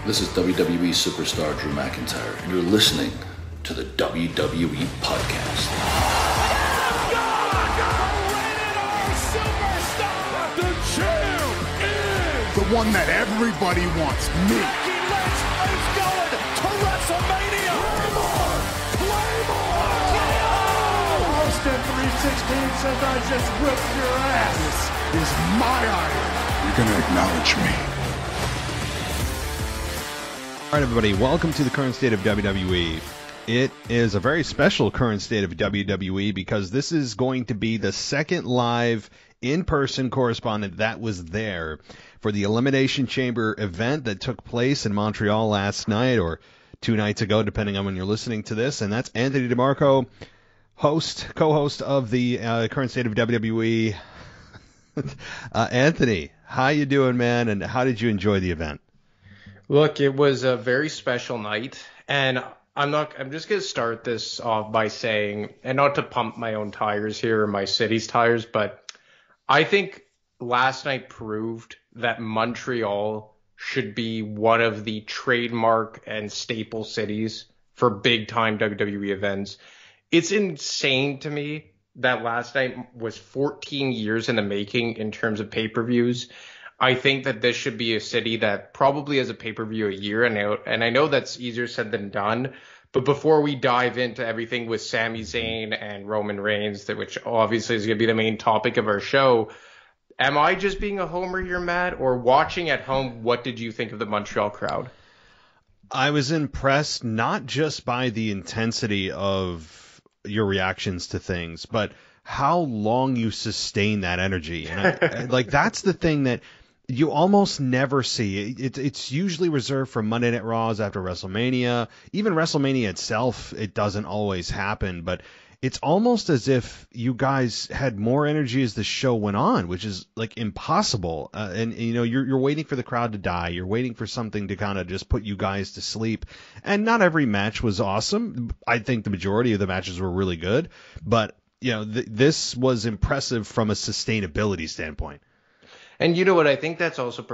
This is WWE superstar Drew McIntyre, and you're listening to the WWE Podcast. The champ is the one that everybody wants, me. Becky Lynch is going to WrestleMania. Claymore! Austin 316 says I just whipped your ass. This is my iron. You're going to acknowledge me. All right, everybody, welcome to the current state of WWE. It is a very special current state of WWE because this is going to be the second live in-person correspondent that was there for the Elimination Chamber event that took place in Montreal last night or 2 nights ago, depending on when you're listening to this. And that's Anthony DeMarco, co-host of the current state of WWE. Anthony, how you doing, man? And how did you enjoy the event? Look, it was a very special night, and I'm just going to start this off by saying, and not to pump my own tires here or my city's tires, but I think last night proved that Montreal should be one of the trademark and staple cities for big time WWE events. It's insane to me that last night was 14 years in the making in terms of pay-per-views. I think that this should be a city that probably has a pay-per-view a year and I know that's easier said than done. But before we dive into everything with Sami Zayn and Roman Reigns, which obviously is going to be the main topic of our show, am I just being a homer here, Matt? Or watching at home, what did you think of the Montreal crowd? I was impressed not just by the intensity of your reactions to things, but how long you sustain that energy. And that's the thing that you almost never see. It's usually reserved for Monday Night Raws after WrestleMania. Even WrestleMania itself, it doesn't always happen, but it's almost as if you guys had more energy as the show went on, which is like impossible. And you know, you're waiting for the crowd to die. You're waiting for something to kind of just put you guys to sleep. And not every match was awesome. I think the majority of the matches were really good, but you know, this was impressive from a sustainability standpoint. And you know what? I think that's also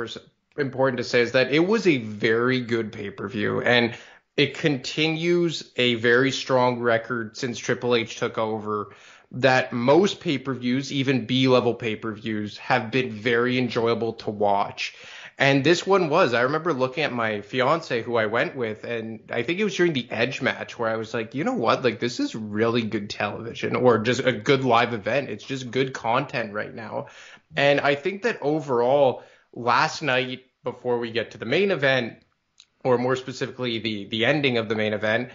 important to say is that it was a very good pay-per-view, and it continues a very strong record since Triple H took over that most pay-per-views, even B-level pay-per-views, have been very enjoyable to watch. And this one was. I remember looking at my fiance who I went with, and I think it was during the Edge match where I was like, you know what? Like, this is really good television or just a good live event. It's just good content right now. And I think that overall, last night, before we get to the main event, or more specifically the ending of the main event,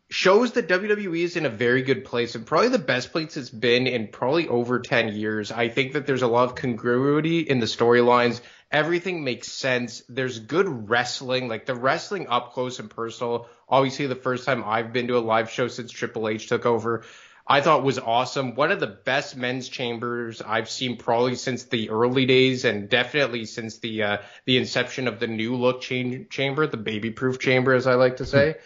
shows that WWE is in a very good place and probably the best place it's been in probably over 10 years. I think that there's a lot of congruity in the storylines. Everything makes sense. There's good wrestling, like the wrestling up close and personal. Obviously, the first time I've been to a live show since Triple H took over, I thought was awesome. One of the best men's chambers I've seen probably since the early days and definitely since the inception of the new look chamber, the baby-proof chamber, as I like to say.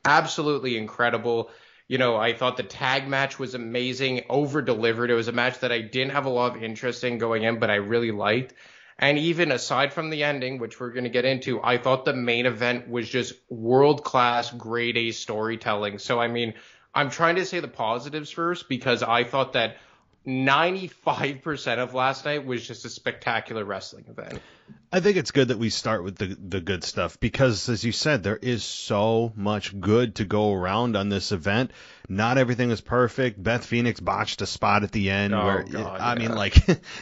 Absolutely incredible. You know, I thought the tag match was amazing, over-delivered. It was a match that I didn't have a lot of interest in going in, but I really liked. And even aside from the ending, which we're going to get into, I thought the main event was just world-class, grade A storytelling. So, I mean, I'm trying to say the positives first because I thought that 95% of last night was just a spectacular wrestling event. I think it's good that we start with the good stuff because, as you said, there is so much good to go around on this event. Not everything is perfect. Beth Phoenix botched a spot at the end I mean, like,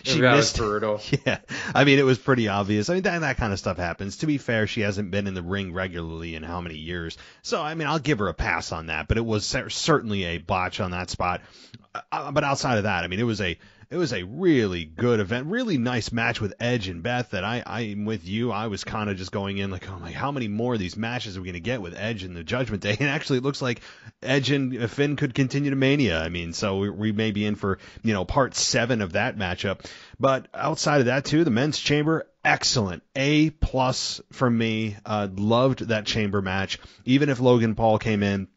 she missed. Brutal. Yeah, I mean, it was pretty obvious. I mean, that kind of stuff happens. To be fair, she hasn't been in the ring regularly in how many years? So, I mean, I'll give her a pass on that. But it was certainly a botch on that spot. But outside of that, I mean, it was a really good event, really nice match with Edge and Beth that I'm with you. I was kind of just going in like, oh my, how many more of these matches are we going to get with Edge and the Judgment Day? And actually it looks like Edge and Finn could continue to Mania. I mean, so we may be in for, you know, part 7 of that matchup. But outside of that too, the men's chamber, excellent. A+ for me. Loved that chamber match. Even if Logan Paul came in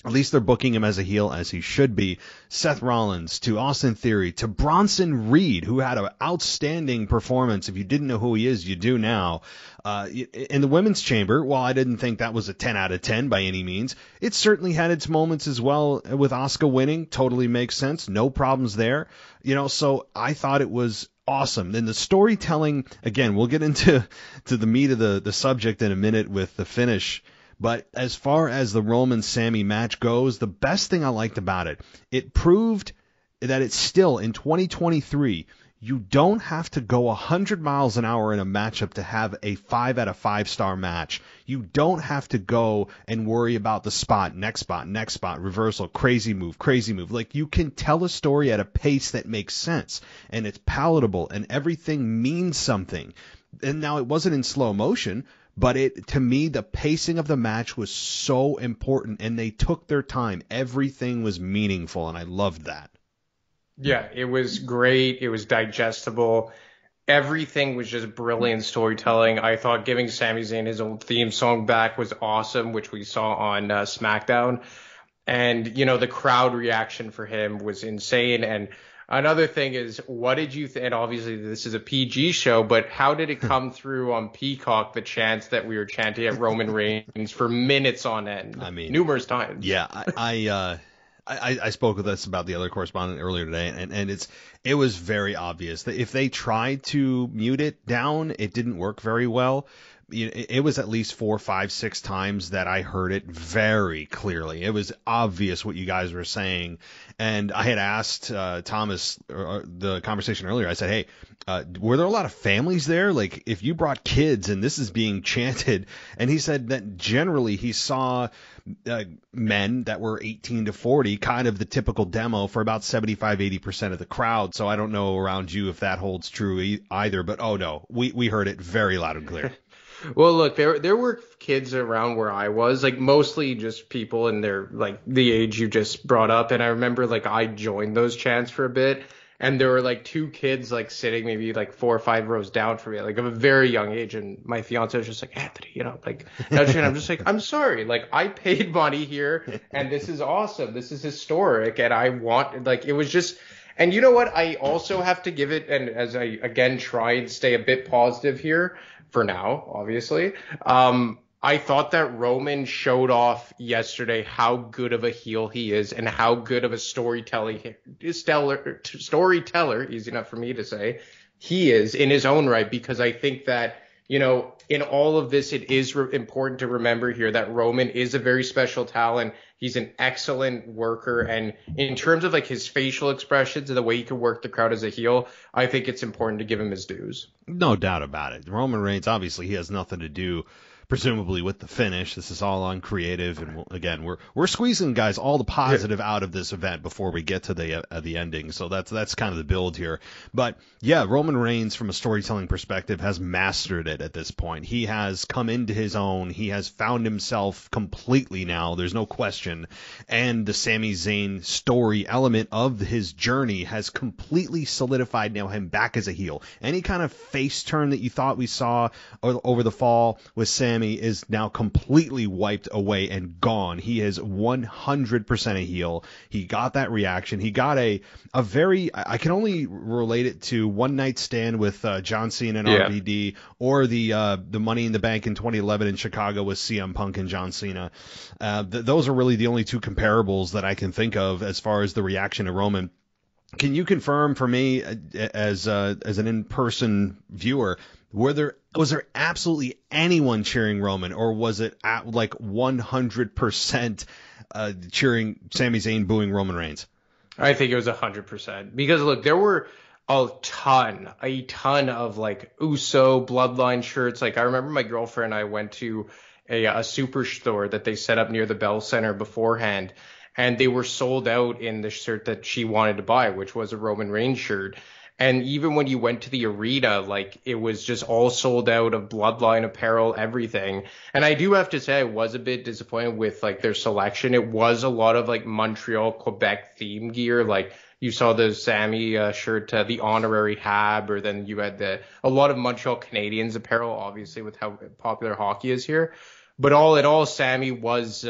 At least they're booking him as a heel, as he should be. Seth Rollins to Austin Theory to Bronson Reed, who had an outstanding performance. If you didn't know who he is, you do now. In the women's chamber, while I didn't think that was a 10 out of 10 by any means, it certainly had its moments as well. With Asuka winning, totally makes sense. No problems there. So I thought it was awesome. Then the storytelling, again, we'll get into the meat of the subject in a minute with the finish. But as far as the Roman-Sami match goes, the best thing I liked about it, it proved that it's still, in 2023, you don't have to go 100 miles an hour in a matchup to have a 5 out of 5 star match. You don't have to go and worry about the next spot, reversal, crazy move. Like, you can tell a story at a pace that makes sense, and it's palatable, and everything means something. And now it wasn't in slow motion, but to me, the pacing of the match was so important, and they took their time. Everything was meaningful, and I loved that. Yeah, it was great. It was digestible. Everything was just brilliant storytelling. I thought giving Sami Zayn his old theme song back was awesome, which we saw on SmackDown. And, the crowd reaction for him was insane. And another thing is, what did you think? And obviously this is a PG show, but how did it come through on Peacock, the chants that we were chanting at Roman Reigns for minutes on end? I mean, numerous times. Yeah, I spoke with us about the other correspondent earlier today, and it was very obvious that if they tried to mute it down, it didn't work very well. It was at least 4, 5, 6 times that I heard it very clearly. It was obvious what you guys were saying. And I had asked Thomas the conversation earlier. I said, hey, were there a lot of families there? Like, if you brought kids and this is being chanted, and he said that generally he saw men that were 18 to 40, kind of the typical demo for about 75-80% of the crowd. So I don't know around you if that holds true either, but oh no, we heard it very loud and clear. Well, look, there were kids around where I was, like mostly just people in their like the age you just brought up. And I remember like I joined those chants for a bit, and there were like 2 kids like sitting maybe like 4 or 5 rows down from me, like of a very young age. And my fiance was just like, Anthony, like, and I'm just like, I'm sorry, like I paid money here, and this is awesome, this is historic, and I want, like, it was just. And you know what? I also have to give it, and as I again try and stay a bit positive here for now, obviously, I thought that Roman showed off yesterday how good of a heel he is and how good of a storyteller, easy enough for me to say, he is in his own right, because I think that, in all of this, it is important to remember here that Roman is a very special talent. He's an excellent worker. And in terms of like his facial expressions and the way he can work the crowd as a heel, I think it's important to give him his dues. No doubt about it. Roman Reigns, obviously, he has nothing to do presumably with the finish. This is all on creative, and again, we're squeezing, guys, all the positive out of this event before we get to the ending. So that's kind of the build here. But yeah, Roman Reigns, from a storytelling perspective, has mastered it at this point. He has come into his own. He has found himself completely now. There's no question. And the Sami Zayn story element of his journey has completely solidified now him back as a heel. Any kind of face turn that you thought we saw over the fall with Sami is now completely wiped away and gone. He is 100% a heel. He got that reaction. He got a very, I can only relate it to One Night Stand with John Cena and RVD, or the Money in the Bank in 2011 in Chicago with CM Punk and John Cena. Those are really the only 2 comparables that I can think of as far as the reaction to Roman. Can you confirm for me, as an in-person viewer, was there absolutely anyone cheering Roman, or was it at like 100% cheering Sami Zayn, booing Roman Reigns? I think it was 100%, because look, there were a ton of like Uso bloodline shirts. Like, I remember my girlfriend and I went to a superstore that they set up near the Bell Center beforehand, and they were sold out in the shirt that she wanted to buy, which was a Roman Reigns shirt. And even when you went to the arena, like, it was just all sold out of bloodline apparel, everything. And I do have to say, I was a bit disappointed with like their selection. It was a lot of like Montreal, Quebec themed gear. Like, you saw the Sami shirt, the honorary Hab, or then you had a lot of Montreal Canadiens apparel, obviously with how popular hockey is here. But all in all, Sami was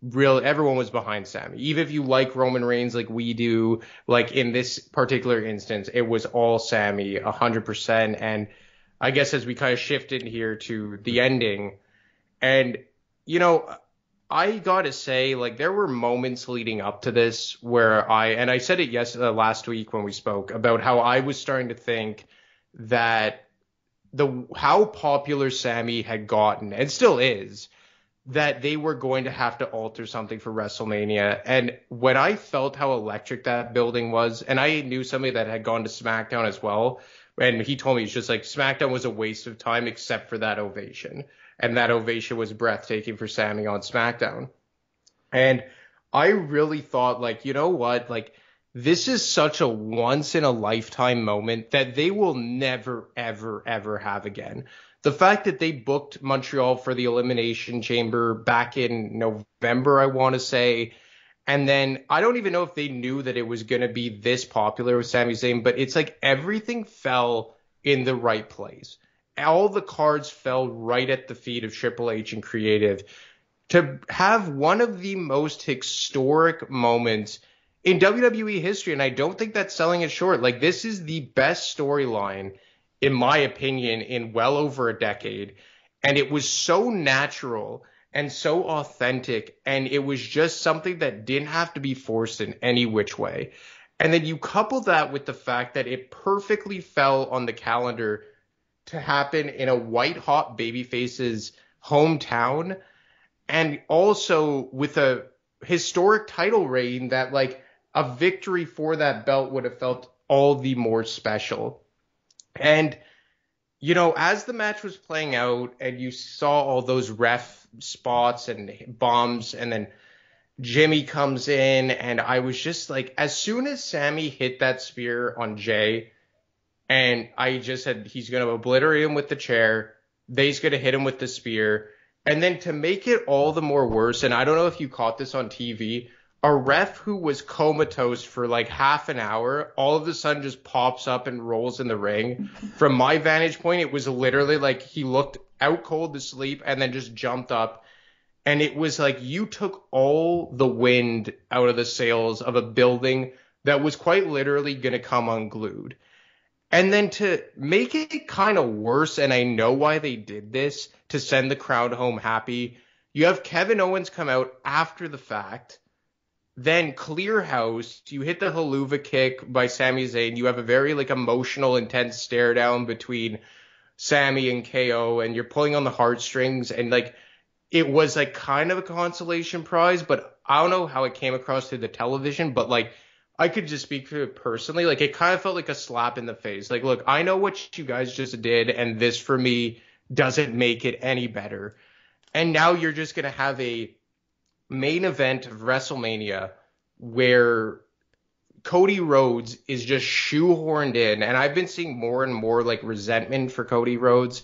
everyone was behind Sami. Even if you like Roman Reigns like we do, like in this particular instance, it was all Sami 100%. And I guess as we kind of shifted here to the ending, and, you know, I gotta say, like, there were moments leading up to this where I said it last week when we spoke about how I was starting to think that how popular Sami had gotten, and still is, that they were going to have to alter something for WrestleMania. And when I felt how electric that building was, and I knew somebody that had gone to SmackDown as well, and he told me it's just like SmackDown was a waste of time except for that ovation. And that ovation was breathtaking for Sami on SmackDown. And I really thought, like, you know what? Like, this is such a once in a lifetime moment that they will never, ever, ever have again. The fact that they booked Montreal for the Elimination Chamber back in November, I want to say. And then I don't even know if they knew that it was going to be this popular with Sami Zayn, but it's like everything fell in the right place. All the cards fell right at the feet of Triple H and Creative to have one of the most historic moments in WWE history. And I don't think that's selling it short. Like, this is the best storyline, in my opinion, in well over a decade. And it was so natural and so authentic. And it was just something that didn't have to be forced in any which way. And then you couple that with the fact that it perfectly fell on the calendar to happen in a white hot babyface's hometown, and also with a historic title reign that, like, a victory for that belt would have felt all the more special. And, you know, as the match was playing out and you saw all those ref spots and bombs, and then Jimmy comes in, and I was just like, as soon as Sami hit that spear on Jay, and I just said, he's going to obliterate him with the chair, they's going to hit him with the spear. And then to make it all the more worse, and I don't know if you caught this on TV, a ref who was comatose for like half an hour, all of a sudden just pops up and rolls in the ring. From my vantage point, it was literally like he looked out cold to sleep and then just jumped up. And it was like you took all the wind out of the sails of a building that was quite literally going to come unglued. And then to make it kind of worse, and I know why they did this, to send the crowd home happy, you have Kevin Owens come out after the fact, then clear house, you hit the haluva kick by Sami Zayn, you have a very like emotional, intense stare down between Sami and KO, and you're pulling on the heartstrings, and like it was like kind of a consolation prize, but I don't know how it came across through the television, but like I could just speak to it personally. Like, it kind of felt like a slap in the face. Like, look, I know what you guys just did, and this for me doesn't make it any better. And now you're just going to have a main event of WrestleMania where Cody Rhodes is just shoehorned in. And I've been seeing more and more like resentment for Cody Rhodes.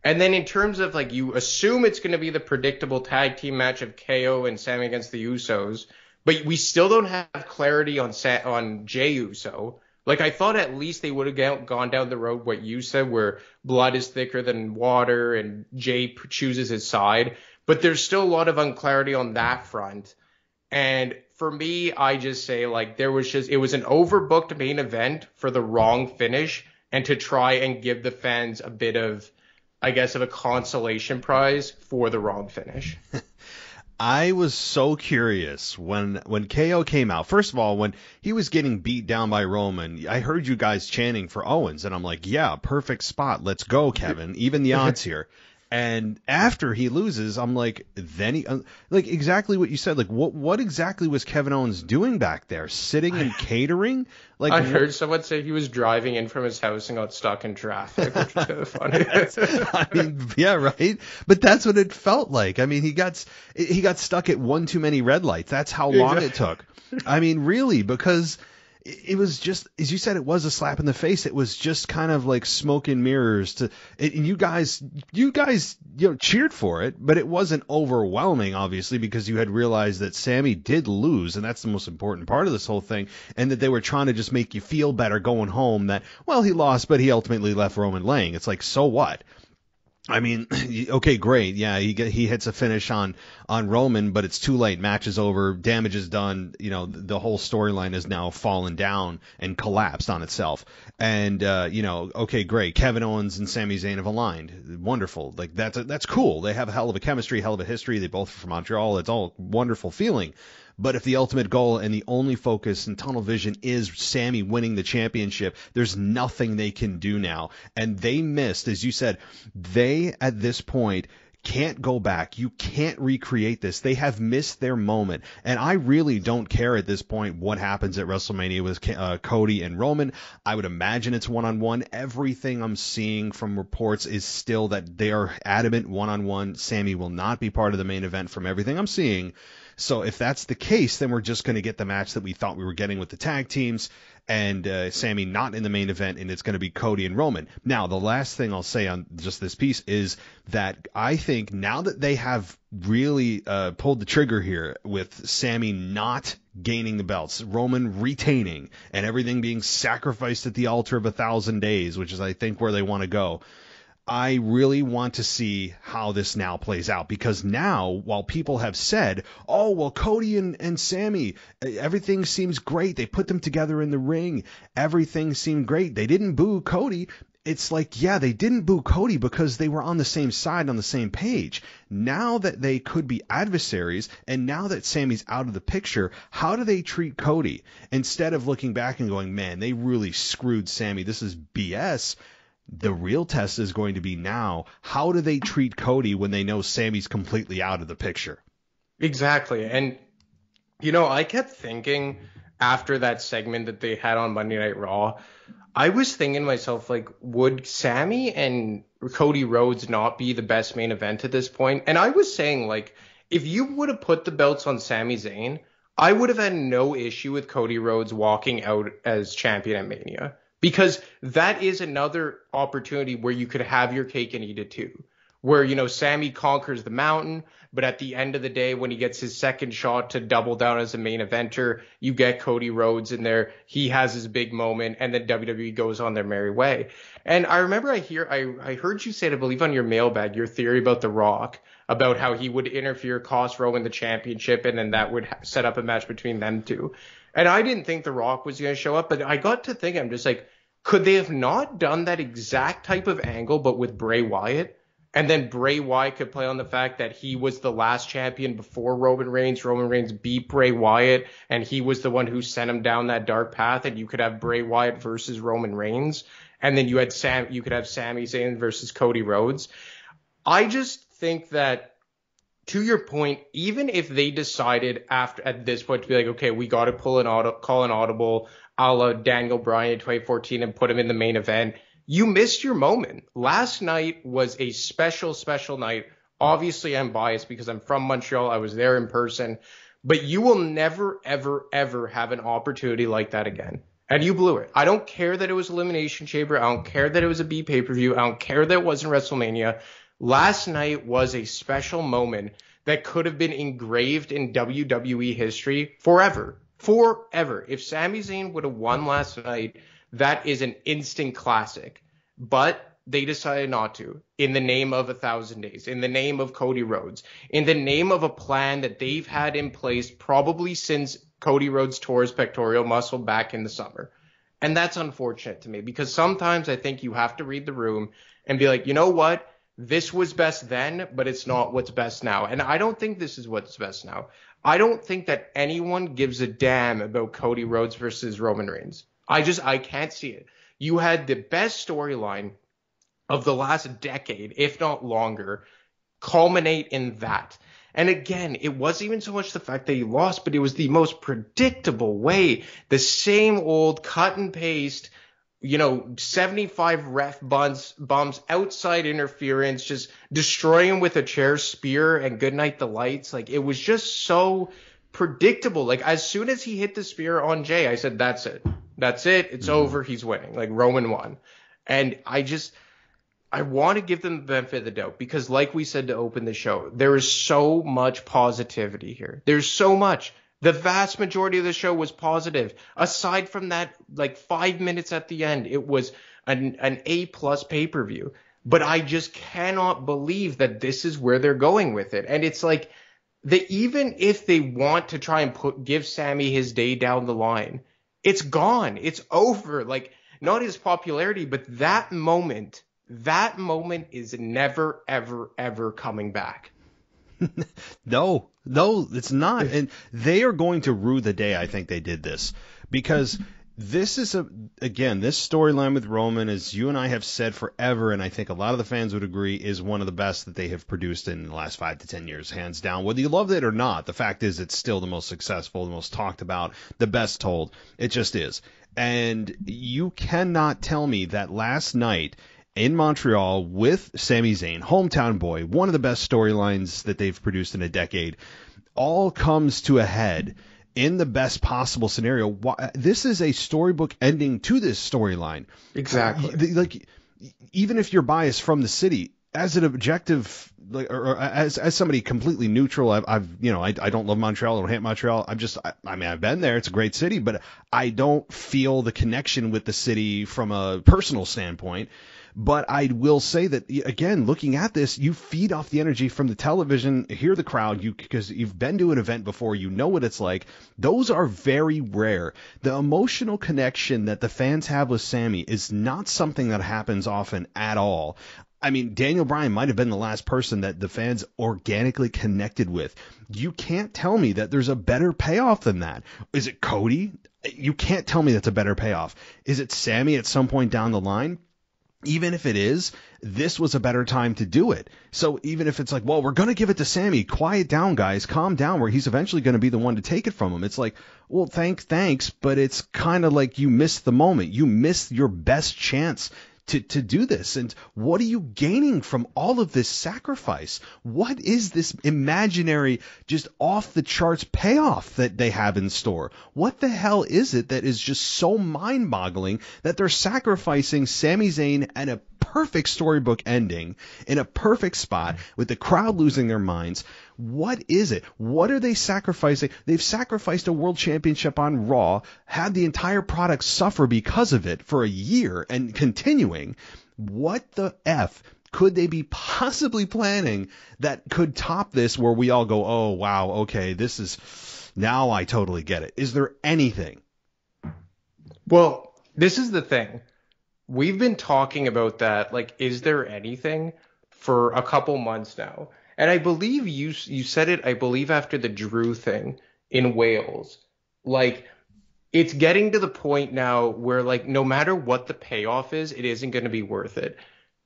And then in terms of like, you assume it's going to be the predictable tag team match of KO and Sami against the Usos, but we still don't have clarity on Jey Uso. Like, I thought at least they would have gone down the road what you said, where blood is thicker than water and Jey chooses his side. But there's still a lot of unclarity on that front. And for me, I just say, like, it was an overbooked main event for the wrong finish, and to try and give the fans a bit of, I guess, of a consolation prize for the wrong finish. I was so curious when KO came out. First of all, when he was getting beat down by Roman, I heard you guys chanting for Owens, and I'm like, yeah, perfect spot. Let's go, Kevin. Even the odds here. And after he loses, I'm like, then he, like exactly what you said. Like, what exactly was Kevin Owens doing back there? Sitting and catering? Like, I heard someone say he was driving in from his house and got stuck in traffic, which was kind of funny. I mean, yeah, right. But that's what it felt like. I mean, he got stuck at one too many red lights. That's how long it took. I mean, really, because it was just, as you said, it was a slap in the face. It was just kind of like smoke and mirrors. And you guys, cheered for it, but it wasn't overwhelming, obviously, because you had realized that Sami did lose, and that's the most important part of this whole thing, and that they were trying to just make you feel better going home that, well, he lost, but he ultimately left Roman laying. It's like, so what? I mean, okay, great. Yeah, he hits a finish on Roman, but it's too late. Match is over. Damage is done. You know, the whole storyline has now fallen down and collapsed on itself. And okay, great. Kevin Owens and Sami Zayn have aligned. Wonderful. Like that's cool. They have a hell of a chemistry, hell of a history. They both are from Montreal. It's all a wonderful feeling. But if the ultimate goal and the only focus and tunnel vision is Sami winning the championship, there's nothing they can do now. And they missed, as you said, they at this point can't go back. You can't recreate this. They have missed their moment. And I really don't care at this point what happens at WrestleMania with Cody and Roman. I would imagine it's one-on-one. Everything I'm seeing from reports is still that they are adamant one-on-one. Sami will not be part of the main event from everything I'm seeing. So if that's the case, then we're just going to get the match that we thought we were getting with the tag teams and Sami not in the main event, and it's going to be Cody and Roman. Now, the last thing I'll say on just this piece is that I think now that they have really pulled the trigger here with Sami not gaining the belts, Roman retaining, and everything being sacrificed at the altar of 1,000 days, which is, I think, where they want to go. I really want to see how this now plays out, because now, while people have said, oh, well, Cody and Sami, everything seems great. They put them together in the ring. Everything seemed great. They didn't boo Cody. It's like, yeah, they didn't boo Cody because they were on the same side, on the same page. Now that they could be adversaries, and now that Sami's out of the picture, how do they treat Cody? Instead of looking back and going, man, they really screwed Sami. This is BS. The real test is going to be now, how do they treat Cody when they know Sami's completely out of the picture? Exactly. And, I kept thinking after that segment that they had on Monday Night Raw, I was thinking to myself, like, would Sami and Cody Rhodes not be the best main event at this point? And I was saying, like, if you would have put the belts on Sami Zayn, I would have had no issue with Cody Rhodes walking out as champion at Mania. Because that is another opportunity where you could have your cake and eat it too. Where, Sami conquers the mountain, but at the end of the day, when he gets his second shot to double down as a main eventer, you get Cody Rhodes in there. He has his big moment, and then WWE goes on their merry way. And I remember I heard you say it, I believe, on your mailbag, your theory about The Rock, about how he would interfere, cost Roman the championship, and then that would set up a match between them two. And I didn't think The Rock was going to show up, but I got to thinking, I'm just like, could they have not done that exact type of angle, but with Bray Wyatt? And then Bray Wyatt could play on the fact that he was the last champion before Roman Reigns. Roman Reigns beat Bray Wyatt, and he was the one who sent him down that dark path. And you could have Bray Wyatt versus Roman Reigns, and then you could have Sami Zayn versus Cody Rhodes. I just think that, to your point, even if they decided at this point to be like, okay, we got to call an audible, a la Daniel Bryan in 2014 and put him in the main event, you missed your moment. Last night was a special, special night. Obviously, I'm biased because I'm from Montreal. I was there in person. But you will never, ever, ever have an opportunity like that again. And you blew it. I don't care that it was Elimination Chamber. I don't care that it was a B pay-per-view. I don't care that it wasn't WrestleMania. Last night was a special moment that could have been engraved in WWE history forever. Forever. If Sami Zayn would have won last night, that is an instant classic. But they decided not to, in the name of 1,000 days, in the name of Cody Rhodes, in the name of a plan that they've had in place probably since Cody Rhodes tore his pectoral muscle back in the summer. And that's unfortunate to me, because sometimes I think you have to read the room and be like, you know what? This was best then, but it's not what's best now. And I don't think this is what's best now. I don't think that anyone gives a damn about Cody Rhodes versus Roman Reigns. I can't see it. You had the best storyline of the last decade, if not longer, culminate in that. And again, it wasn't even so much the fact that he lost, but it was the most predictable way. The same old cut and paste, 75 ref bumps, outside interference, just destroying him with a chair spear and goodnight the lights. Like, it was just so predictable. Like, as soon as he hit the spear on Jay, I said, that's it. That's it. It's over. He's winning. Like, Roman won. And I want to give them the benefit of the doubt, because like we said to open the show, there is so much positivity here. There's so much. The vast majority of the show was positive. Aside from that, like 5 minutes at the end, it was an A+ pay-per-view. But I just cannot believe that this is where they're going with it. And it's like, even if they want to try and give Sami his day down the line, it's gone. It's over. Like, not his popularity, but that moment is never, ever, ever coming back. No, it's not. And they are going to rue the day I think they did this, because this is this storyline with Roman, as you and I have said forever, and I think a lot of the fans would agree, is one of the best that they have produced in the last 5 to 10 years, hands down. Whether you loved it or not, the fact is it's still the most successful, the most talked about, the best told. It just is. And you cannot tell me that last night in Montreal with Sami Zayn, hometown boy, one of the best storylines that they've produced in a decade, all comes to a head in the best possible scenario. This is a storybook ending to this storyline. Exactly. Like, even if you're biased from the city, as an objective, like, or as somebody completely neutral, I don't love Montreal, I don't hate Montreal. I've been there. It's a great city, but I don't feel the connection with the city from a personal standpoint. But I will say that, again, looking at this, you feed off the energy from the television, hear the crowd, because you've been to an event before, you know what it's like. Those are very rare. The emotional connection that the fans have with Sami is not something that happens often at all. I mean, Daniel Bryan might have been the last person that the fans organically connected with. You can't tell me that there's a better payoff than that. Is it Cody? You can't tell me that's a better payoff. Is it Sami at some point down the line? Even if it is, this was a better time to do it. So even if it's like, well, we're going to give it to Sami, quiet down, guys, calm down, where he's eventually going to be the one to take it from him. It's like, well, thanks, but it's kind of like you missed the moment. You missed your best chance to do this. And what are you gaining from all of this sacrifice? What is this imaginary, just off the charts payoff that they have in store? What the hell is it that is just so mind boggling that they're sacrificing Sami Zayn and a perfect storybook ending in a perfect spot with the crowd losing their minds? What is it? What are they sacrificing? They've sacrificed a world championship on Raw, had the entire product suffer because of it for a year and continuing. What the F could they be possibly planning that could top this, where we all go, oh, wow, okay, this is, now I totally get it. Is there anything? Well, this is the thing. We've been talking about that, like, is there anything, for a couple months now. And I believe you said it, I believe, after the Drew thing in Wales. Like, it's getting to the point now where, like, no matter what the payoff is, it isn't going to be worth it.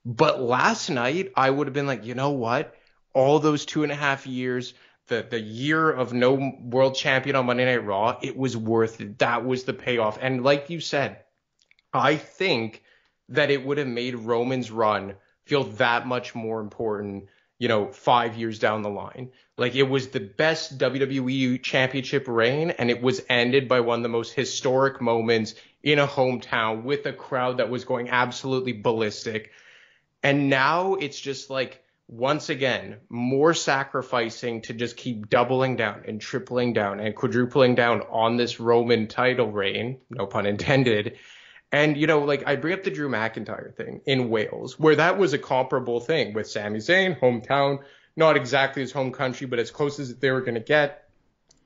But last night, I would have been like, you know what? All those 2.5 years, the year of no world champion on Monday Night Raw, it was worth it. That was the payoff. And like you said, I think that it would have made Roman's run feel that much more important, 5 years down the line. Like, it was the best WWE championship reign, and it was ended by one of the most historic moments in a hometown with a crowd that was going absolutely ballistic. And now it's just like, once again, more sacrificing to just keep doubling down and tripling down and quadrupling down on this Roman title reign, no pun intended. And, I bring up the Drew McIntyre thing in Wales, where that was a comparable thing with Sami Zayn, hometown, not exactly his home country, but as close as they were going to get.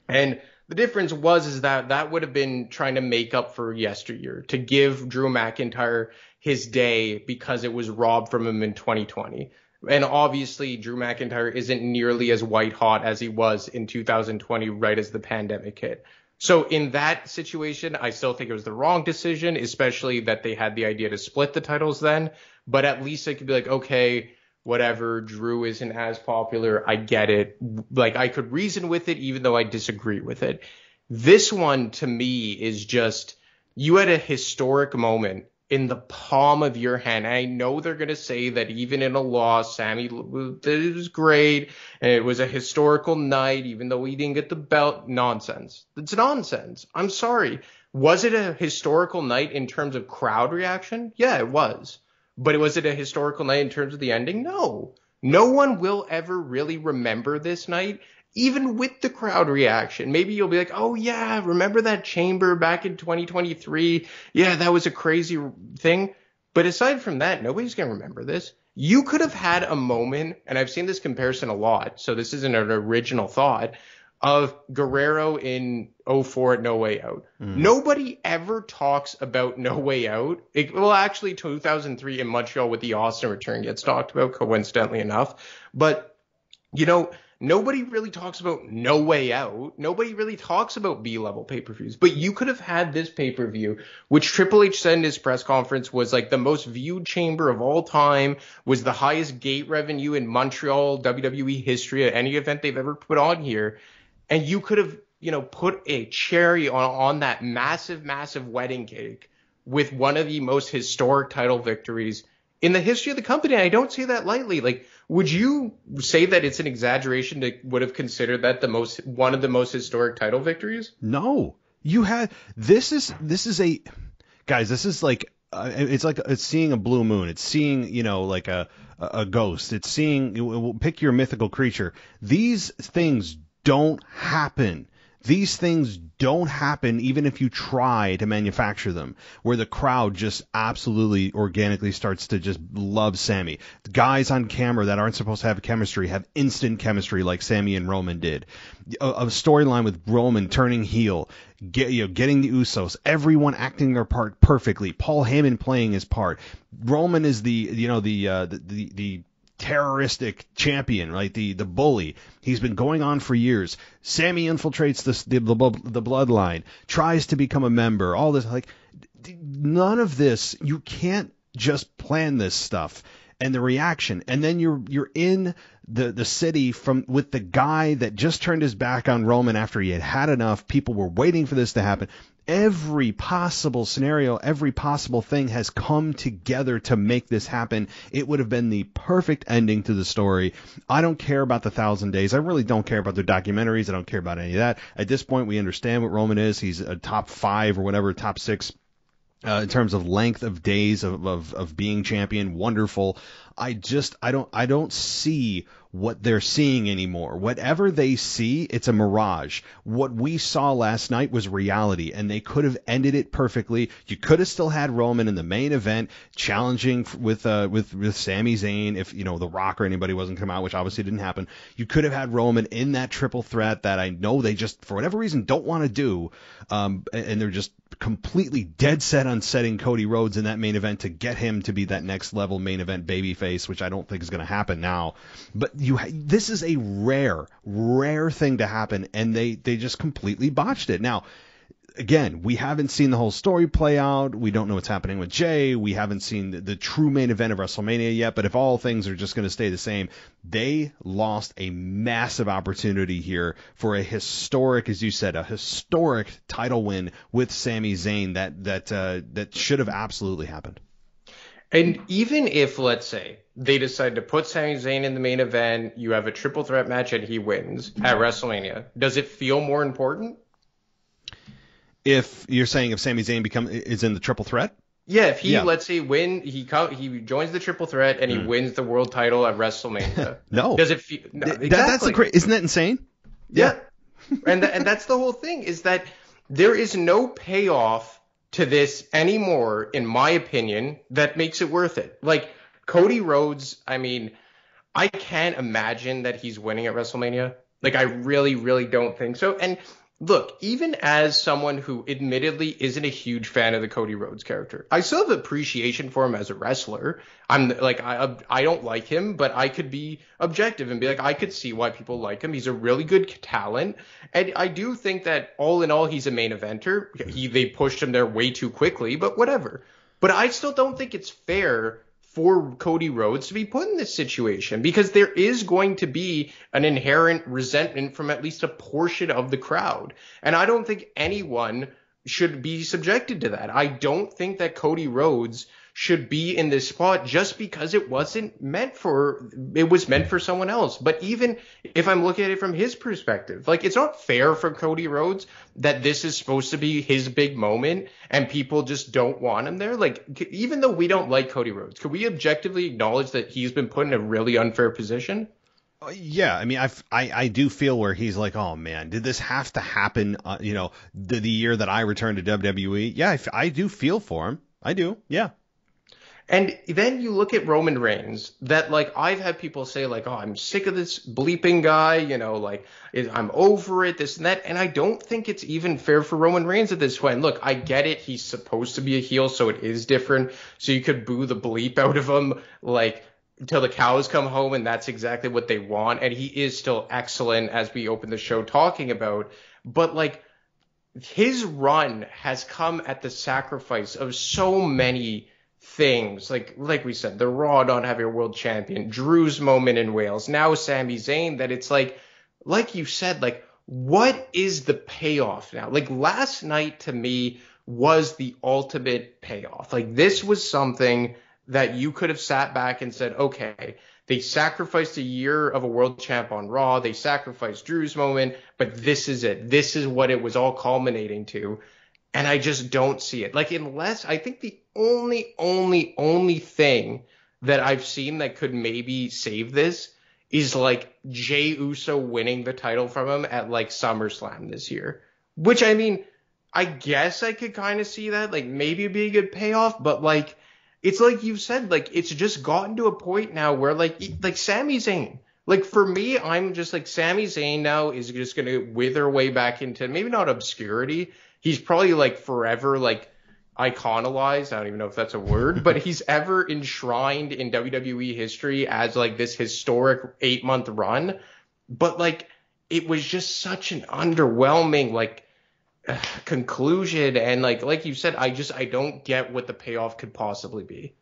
And the difference is that would have been trying to make up for yesteryear, to give Drew McIntyre his day because it was robbed from him in 2020. And obviously, Drew McIntyre isn't nearly as white hot as he was in 2020, right as the pandemic hit. So in that situation, I still think it was the wrong decision, especially that they had the idea to split the titles then. But at least it could be like, okay, whatever, Drew isn't as popular. I get it. Like, I could reason with it, even though I disagree with it. This one, to me, is just, you had a historic moment in the palm of your hand. And I know they're going to say that even in a loss, Sami was great, and it was a historical night, even though he didn't get the belt. Nonsense. It's nonsense. I'm sorry. Was it a historical night in terms of crowd reaction? Yeah, it was. But was it a historical night in terms of the ending? No. No one will ever really remember this night, even with the crowd reaction. Maybe you'll be like, oh, yeah, remember that chamber back in 2023? Yeah, that was a crazy thing. But aside from that, nobody's going to remember this. You could have had a moment, and I've seen this comparison a lot, so this isn't an original thought, of Guerrero in 04 at No Way Out. Nobody ever talks about No Way Out. Actually, 2003 in Montreal with the Austin return gets talked about, coincidentally enough. But, nobody really talks about No Way Out. Nobody really talks about B-level pay-per-views. But you could have had this pay-per-view, which Triple H said in his press conference was like the most viewed chamber of all time, was the highest gate revenue in Montreal WWE history at any event they've ever put on here. And you could have, put a cherry on that massive, massive wedding cake with one of the most historic title victories in the history of the company. And I don't say that lightly. Like, would you say that it's an exaggeration to would have considered that one of the most historic title victories? No, this is like, it's seeing a blue moon. It's seeing, like a ghost. It's seeing, pick your mythical creature. These things don't happen. These things don't happen even if you try to manufacture them, where the crowd just absolutely organically starts to just love Sami. The guys on camera that aren't supposed to have chemistry have instant chemistry like Sami and Roman did. A storyline with Roman turning heel, getting the Usos, everyone acting their part perfectly. Paul Heyman playing his part. Roman is the terroristic champion, right? The bully. He's been going on for years. Sami infiltrates the bloodline, tries to become a member. All this, like, none of this. You can't just plan this stuff. And the reaction, and then you're in the city with the guy that just turned his back on Roman after he had enough. People were waiting for this to happen. Every possible scenario, every possible thing has come together to make this happen. It would have been the perfect ending to the story. I don't care about the 1,000 days. I really don't care about the documentaries. I don't care about any of that. At this point, we understand what Roman is. He's a top 5 or whatever, top 6 in terms of length of days of being champion. Wonderful. I don't see what they're seeing anymore. Whatever they see, it's a mirage. What we saw last night was reality, and they could have ended it perfectly. You could have still had Roman in the main event challenging with Sami Zayn if, The Rock or anybody wasn't come out, which obviously didn't happen. You could have had Roman in that triple threat that I know they just, for whatever reason, don't want to do, and they're just completely dead set on setting Cody Rhodes in that main event to get him to be that next level main event babyface, which I don't think is going to happen now. But this is a rare thing to happen, and they just completely botched it. Now, again, we haven't seen the whole story play out. We don't know what's happening with Jay. We haven't seen the true main event of WrestleMania yet. But if all things are just going to stay the same, they lost a massive opportunity here for a historic, as you said, a historic title win with Sami Zayn that should have absolutely happened. And even if, let's say, they decide to put Sami Zayn in the main event, you have a triple threat match and he wins at WrestleMania, does it feel more important? If you're saying if Sami Zayn is in the triple threat? Yeah, if he, let's say, he joins the triple threat and he wins the world title at WrestleMania. No. Does it feel... No, exactly. Isn't that insane? Yeah. and that's the whole thing, is that there is no payoff to this anymore, in my opinion, that makes it worth it. Like, Cody Rhodes, I mean, I can't imagine that he's winning at WrestleMania. Like, I really, really don't think so. And look, even as someone who admittedly isn't a huge fan of the Cody Rhodes character, I still have appreciation for him as a wrestler. I'm like, I don't like him, but I could be objective and be like, I could see why people like him. He's a really good talent. And I do think that all in all, he's a main eventer. They pushed him there way too quickly, but whatever. But I still don't think it's fair for Cody Rhodes to be put in this situation, because there is going to be an inherent resentment from at least a portion of the crowd. And I don't think anyone should be subjected to that. I don't think that Cody Rhodes should be in this spot just because it was meant for someone else. But even if I'm looking at it from his perspective, like, it's not fair for Cody Rhodes that this is supposed to be his big moment and people just don't want him there. Like, even though we don't like Cody Rhodes, could we objectively acknowledge that he's been put in a really unfair position? Yeah, I mean, I do feel where he's like, oh man, did this have to happen? The year that I returned to WWE? Yeah, I do feel for him. I do. Yeah. And then you look at Roman Reigns, that like I've had people say like, oh, I'm sick of this bleeping guy, like I'm over it, this and that. And I don't think it's even fair for Roman Reigns at this point. Look, I get it. He's supposed to be a heel, so it is different. So you could boo the bleep out of him like until the cows come home, and that's exactly what they want. And he is still excellent, as we opened the show talking about. But like his run has come at the sacrifice of so many things, like we said, the Raw not having a world champion, Drew's moment in Wales, now Sami Zayn, that it's like you said, like what is the payoff now? Like last night to me was the ultimate payoff. Like this was something that you could have sat back and said, okay, they sacrificed a year of a world champ on Raw, they sacrificed Drew's moment, but this is it. This is what it was all culminating to. And I just don't see it. Like, unless I think the only thing that I've seen that could maybe save this is like Jey Uso winning the title from him at like SummerSlam this year. Which, I mean, I guess I could kind of see that. Like, maybe it'd be a good payoff, but like, it's like you said, like, it's just gotten to a point now where like Sami Zayn. Like, for me, I'm just like, Sami Zayn now is just going to wither way back into maybe not obscurity. He's probably like forever like iconized. I don't even know if that's a word, but he's ever enshrined in WWE history as like this historic 8-month run. But like, it was just such an underwhelming like conclusion. And like you said, I don't get what the payoff could possibly be.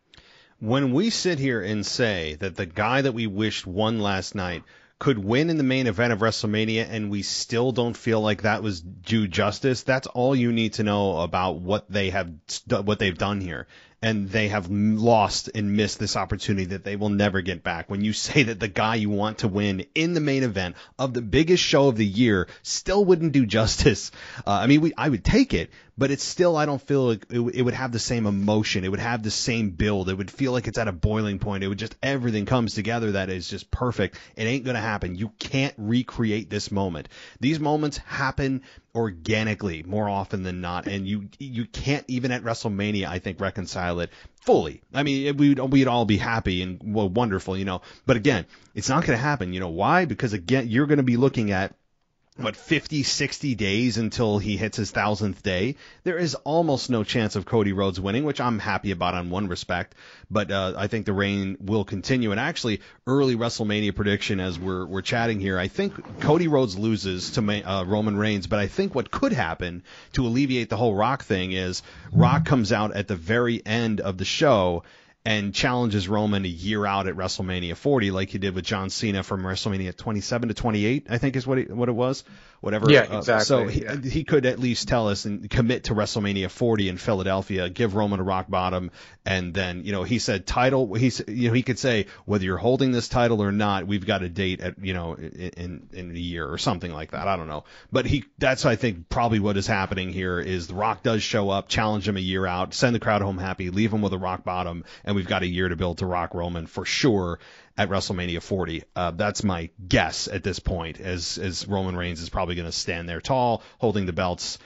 When we sit here and say that the guy that we wished won last night could win in the main event of WrestleMania and we still don't feel like that was due justice, that's all you need to know about what they've done here. And they have lost and missed this opportunity that they will never get back. When you say that the guy you want to win in the main event of the biggest show of the year still wouldn't do justice. I would take it, but it's still, I don't feel like it would have the same emotion. It would have the same build. It would feel like it's at a boiling point. It would just, everything comes together that is just perfect. It ain't going to happen. You can't recreate this moment. These moments happen organically more often than not, and you can't even at WrestleMania, I think, reconcile it fully. I mean, we'd all be happy and wonderful, but again, it's not going to happen. You know why? Because again, you're going to be looking at 50, 60 days until he hits his 1,000th day. There is almost no chance of Cody Rhodes winning, which I'm happy about on one respect, but I think the reign will continue. And actually, early WrestleMania prediction as we're chatting here, I think Cody Rhodes loses to Roman Reigns, but I think what could happen to alleviate the whole Rock thing is Rock comes out at the very end of the show and challenges Roman a year out at WrestleMania 40, like he did with John Cena from WrestleMania 27 to 28, I think is what it was. Whatever. Yeah, exactly. So he could at least tell us and commit to WrestleMania 40 in Philadelphia, give Roman a rock bottom, and then, he said title. He could say whether you're holding this title or not, we've got a date at in a year or something like that. I don't know, but that's I think probably what is happening here is The Rock does show up, challenge him a year out, send the crowd home happy, leave him with a rock bottom, and we've got a year to build to Rock Roman for sure at WrestleMania 40. That's my guess at this point, as Roman Reigns is probably going to stand there tall, holding the belts,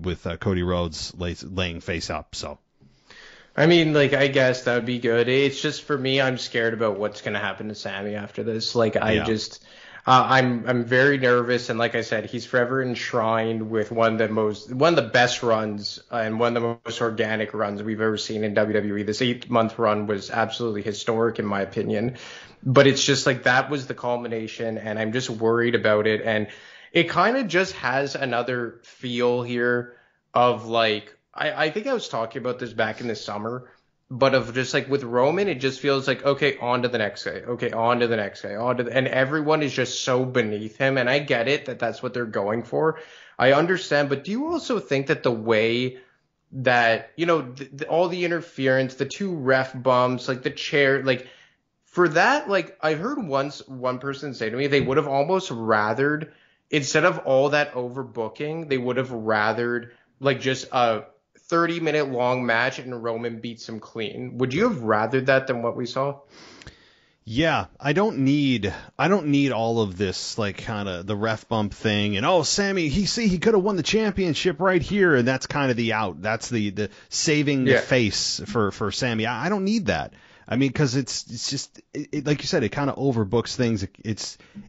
with Cody Rhodes laying face up. So, I mean, I guess that would be good. It's just, for me, I'm scared about what's going to happen to Sami after this. I'm very nervous, and like I said, he's forever enshrined with one of the best runs and one of the most organic runs we've ever seen in WWE. This 8-month run was absolutely historic in my opinion, but it's just that was the culmination, and I'm just worried about it. And it kind of just has another feel here of I think I was talking about this back in the summer, but of just with Roman, it just feels okay, on to the next guy. Okay, on to the next guy. and everyone is just so beneath him. And I get it that that's what they're going for. I understand. But do you also think that the way that, all the interference, the 2 ref bumps, the chair, for that, I heard once one person say to me, they would have almost rathered, instead of all that overbooking, they would have rathered just a 30-minute long match and Roman beats him clean. Would you have rathered that than what we saw? Yeah, I don't need all of this, like, kind of the ref bump thing and, oh, Sammy, he could have won the championship right here, and that's kind of the out. That's the saving the face for Sammy. I don't need that. I mean, because it's just like you said, it kind of overbooks things.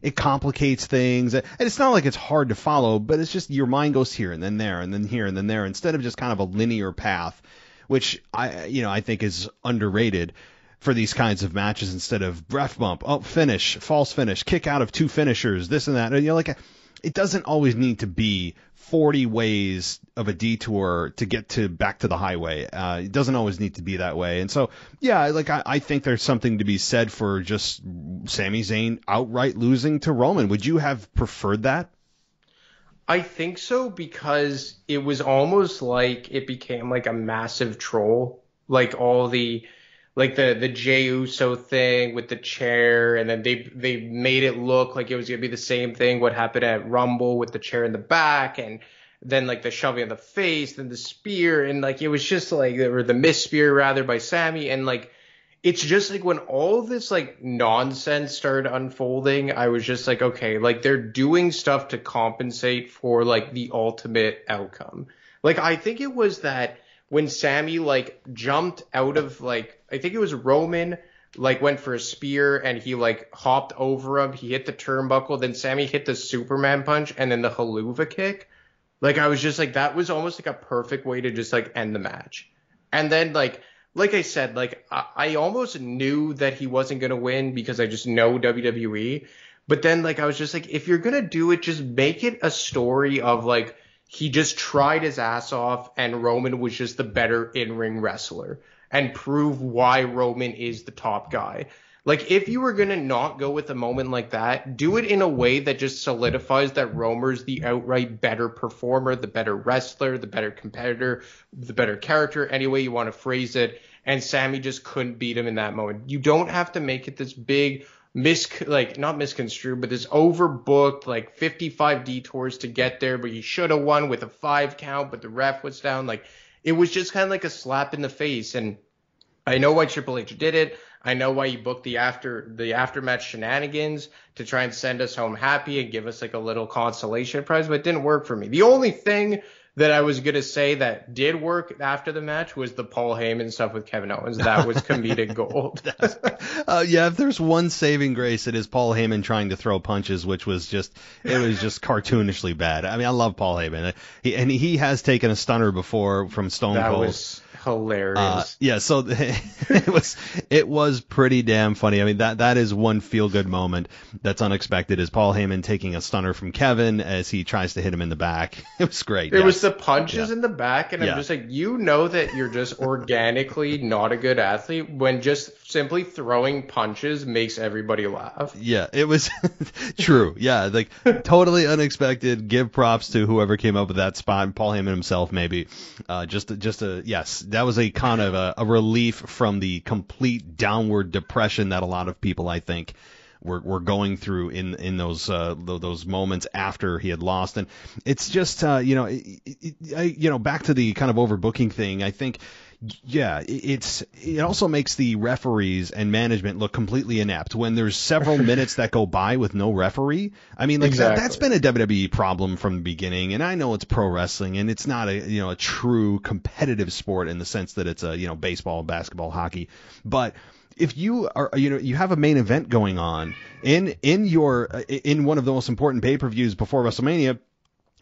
It complicates things, and it's not like it's hard to follow, but it's just your mind goes here and then there and then here and then there instead of just kind of a linear path, which I think is underrated for these kinds of matches. Instead of ref bump, finish, false finish, kick out of two finishers, this and that. Like, it doesn't always need to be 40 ways of a detour to get back to the highway. It doesn't always need to be that way. And so, yeah, like, I think there's something to be said for just Sami Zayn outright losing to Roman. Would you have preferred that? I think so, because it was almost like it became like a massive troll, like all the Jey Uso thing with the chair, and then they made it look like it was gonna be the same thing what happened at Rumble with the chair in the back, and then like the shoving in the face, then the spear, and like it was just like, or the miss spear rather by Sammy, and like it's just like when all this like nonsense started unfolding, I was just like, okay, like they're doing stuff to compensate for like the ultimate outcome. Like, I think it was that when Sammy like jumped out of, like, I think it was Roman, like went for a spear and he like hopped over him, he hit the turnbuckle, then Sammy hit the Superman punch and then the haluva kick. Like, I was just like, that was almost like a perfect way to just like end the match. And then like I said, like I almost knew that he wasn't going to win because I just know WWE. But then like I was just like, if you're going to do it, just make it a story of like, he just tried his ass off and Roman was just the better in-ring wrestler, and prove why Roman is the top guy. Like, if you were going to not go with a moment like that, do it in a way that just solidifies that Romer's the outright better performer, the better wrestler, the better competitor, the better character, any way you want to phrase it, and Sammy just couldn't beat him in that moment. You don't have to make it this big, not misconstrued, but this overbooked, like 55 detours to get there, but you should have won with a 5 count, but the ref was down. Like, it was just kind of like a slap in the face. And I know why Triple H did it. I know why he booked the aftermatch shenanigans to try and send us home happy and give us like a little consolation prize, but it didn't work for me. The only thing that I was going to say that did work after the match was the Paul Heyman stuff with Kevin Owens. That was comedic gold. Yeah, if there's one saving grace, it is Paul Heyman trying to throw punches, which was just cartoonishly bad. I mean, I love Paul Heyman. He has taken a stunner before from Stone Cold. That was hilarious. Yeah, so it was pretty damn funny. I mean, that is one feel good moment that's unexpected, is Paul Heyman taking a stunner from Kevin as he tries to hit him in the back. It was great. It was the punches in the back, and I'm just like, you know that you're just organically not a good athlete when just simply throwing punches makes everybody laugh. Yeah, it was true. Yeah, like totally unexpected. Give props to whoever came up with that spot, Paul Heyman himself maybe. Yes, that was a kind of a relief from the complete downward depression that a lot of people, I think, were going through in those moments after he had lost. And it's just back to the kind of overbooking thing. I think, yeah, it also makes the referees and management look completely inept when there's several minutes that go by with no referee. I mean, like, exactly. That's been a WWE problem from the beginning, and I know it's pro wrestling and it's not a true competitive sport in the sense that it's baseball, basketball, hockey, but if you are, you have a main event going on in one of the most important pay-per-views before WrestleMania,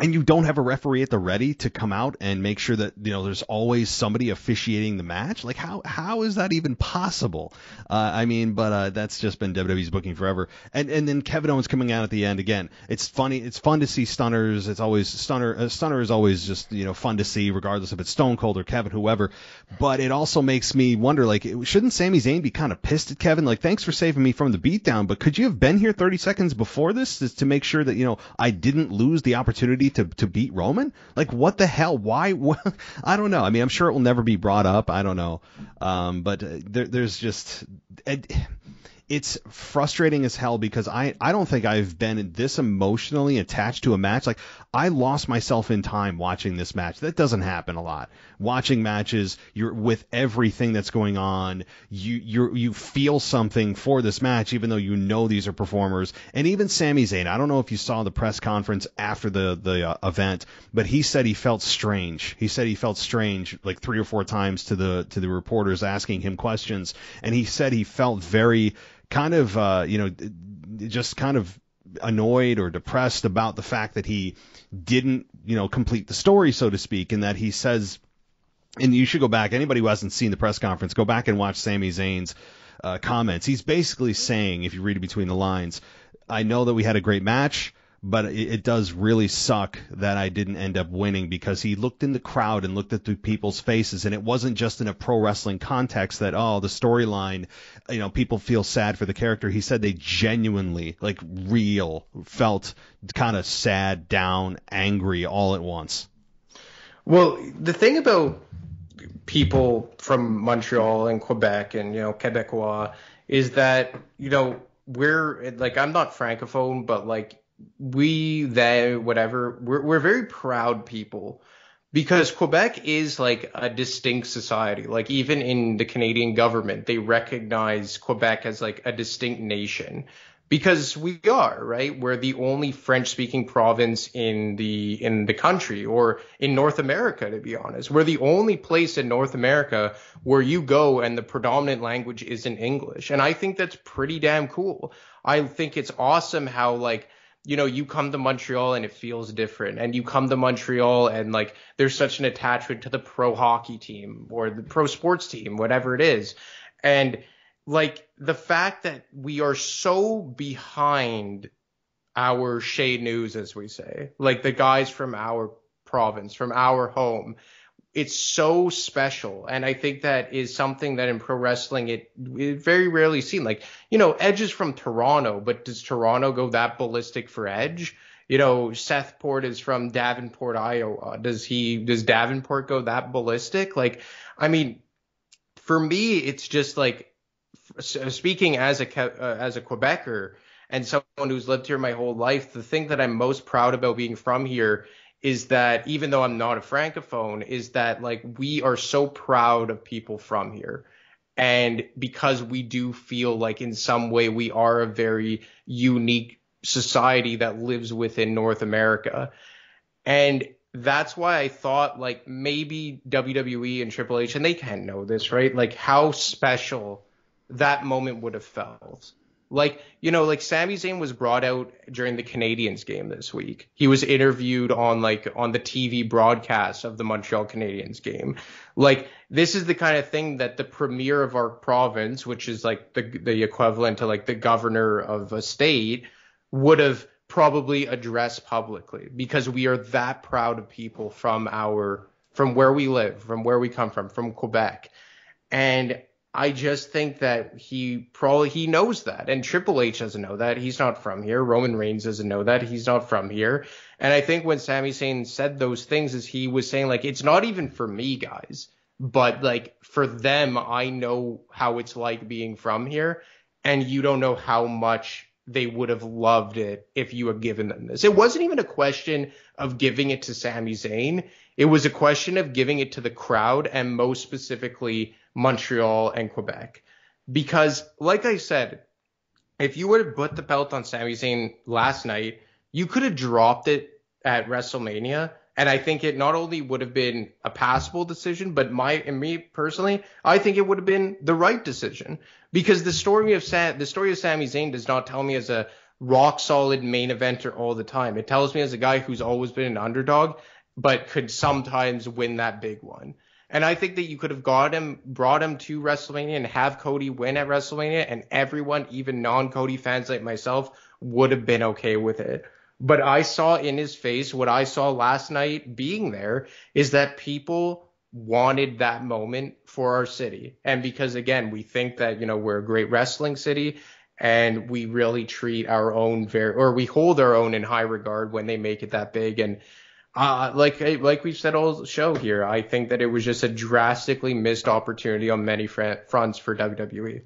and you don't have a referee at the ready to come out and make sure that there's always somebody officiating the match, like how is that even possible? But that's just been WWE's booking forever. And then Kevin Owens coming out at the end again. It's funny. It's fun to see stunners. It's always stunner is always just fun to see, regardless if it's Stone Cold or Kevin, whoever. But it also makes me wonder, like, shouldn't Sami Zayn be kind of pissed at Kevin? Like, thanks for saving me from the beatdown, but could you have been here 30 seconds before this to make sure that I didn't lose the opportunity to beat Roman? Like, what the hell? Why? I don't know. I mean, I'm sure it will never be brought up. I don't know. But there's just it's frustrating as hell because I don't think I've been this emotionally attached to a match. Like, I lost myself in time watching this match. That doesn't happen a lot. Watching matches, you're with everything that's going on. You feel something for this match, even though you know these are performers. And even Sami Zayn, I don't know if you saw the press conference after the event, but he said he felt strange. He said he felt strange like 3 or 4 times to the reporters asking him questions, and he said he felt very kind of, just kind of annoyed or depressed about the fact that he didn't, complete the story, so to speak, and that he says, and you should go back, anybody who hasn't seen the press conference, go back and watch Sami Zayn's comments. He's basically saying, if you read it between the lines, I know that we had a great match, but it does really suck that I didn't end up winning, because he looked in the crowd and looked at the people's faces, and it wasn't just in a pro wrestling context that, oh, the storyline, people feel sad for the character. He said they genuinely, like, felt kind of sad, down, angry all at once. Well, the thing about people from Montreal and Quebec and, Quebecois is that, we're, like, I'm not Francophone, but, like, we're very proud people, because Quebec is like a distinct society. Like, even in the Canadian government, they recognize Quebec as like a distinct nation, because we are, right? We're the only French-speaking province in the country, or in North America, to be honest. We're the only place in North America where you go and the predominant language isn't English. And I think that's pretty damn cool. I think it's awesome how, like, you come to Montreal and it feels different, and you come to Montreal and, like, there's such an attachment to the pro hockey team or the pro sports team, whatever it is. And, like, the fact that we are so behind our Chez News, as we say, like the guys from our province, from our home, it's so special. And I think that is something that in pro wrestling, it very rarely seen. Like, Edge is from Toronto, but does Toronto go that ballistic for Edge? Seth Port is from Davenport, Iowa. Does Davenport go that ballistic? Like, I mean, for me, it's just like, speaking as a Quebecer and someone who's lived here my whole life, the thing that I'm most proud about being from here is that, even though I'm not a Francophone, is that, like, we are so proud of people from here. And because we do feel like in some way we are a very unique society that lives within North America. And that's why I thought, like, maybe WWE and Triple H, and they can't know this, right? Like, how special that moment would have felt. Like, like Sami Zayn was brought out during the Canadiens game this week. He was interviewed on the TV broadcast of the Montreal Canadiens game. Like, this is the kind of thing that the premier of our province, which is like the equivalent to like the governor of a state, would have probably addressed publicly, because we are that proud of people from where we live, from where we come from Quebec. And I just think that he knows that, and Triple H doesn't know that. He's not from here. Roman Reigns doesn't know that. He's not from here. And I think when Sami Zayn said those things, is he was saying, like, it's not even for me, guys, but, like, for them, I know how it's like being from here, and you don't know how much they would have loved it if you had given them this. It wasn't even a question of giving it to Sami Zayn. It was a question of giving it to the crowd, and most specifically Montreal and Quebec. Because, like I said, if you would have put the belt on Sami Zayn last night, you could have dropped it at WrestleMania, and I think it not only would have been a passable decision, but me personally, I think it would have been the right decision. Because the story of Sami Zayn does not tell me as a rock solid main eventer all the time. It tells me as a guy who's always been an underdog, but could sometimes win that big one. And I think that you could have brought him to WrestleMania and have Cody win at WrestleMania, and everyone, even non-Cody fans like myself, would have been okay with it. But I saw in his face, what I saw last night being there, is that people wanted that moment for our city. And because, again, we think that, we're a great wrestling city, and we really treat our own we hold our own in high regard when they make it that big. And like we've said all show here, I think that it was just a drastically missed opportunity on many fronts for WWE.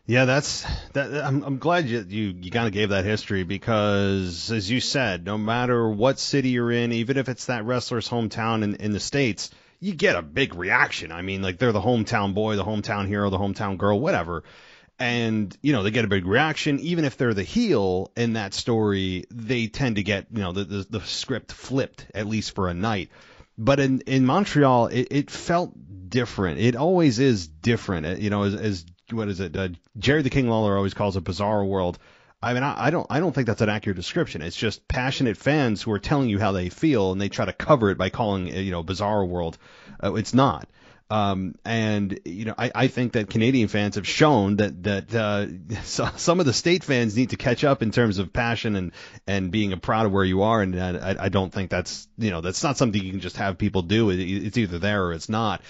Yeah, that's that. I'm glad you kind of gave that history because, as you said, no matter what city you're in, even if it's that wrestler's hometown in the States, you get a big reaction. I mean, like they're the hometown boy, the hometown hero, the hometown girl, whatever. And, they get a big reaction. Even if they're the heel in that story, they tend to get, the script flipped, at least for a night. But in Montreal, it felt different. It always is different. As what is it? Jerry the King Lawler always calls it bizarre world. I mean, I don't think that's an accurate description. It's just passionate fans who are telling you how they feel, and they try to cover it by calling it, bizarre world. It's not. I think that Canadian fans have shown that some of the state fans need to catch up in terms of passion and being proud of where you are. And I don't think that's not something you can just have people do. It's either there or it's not.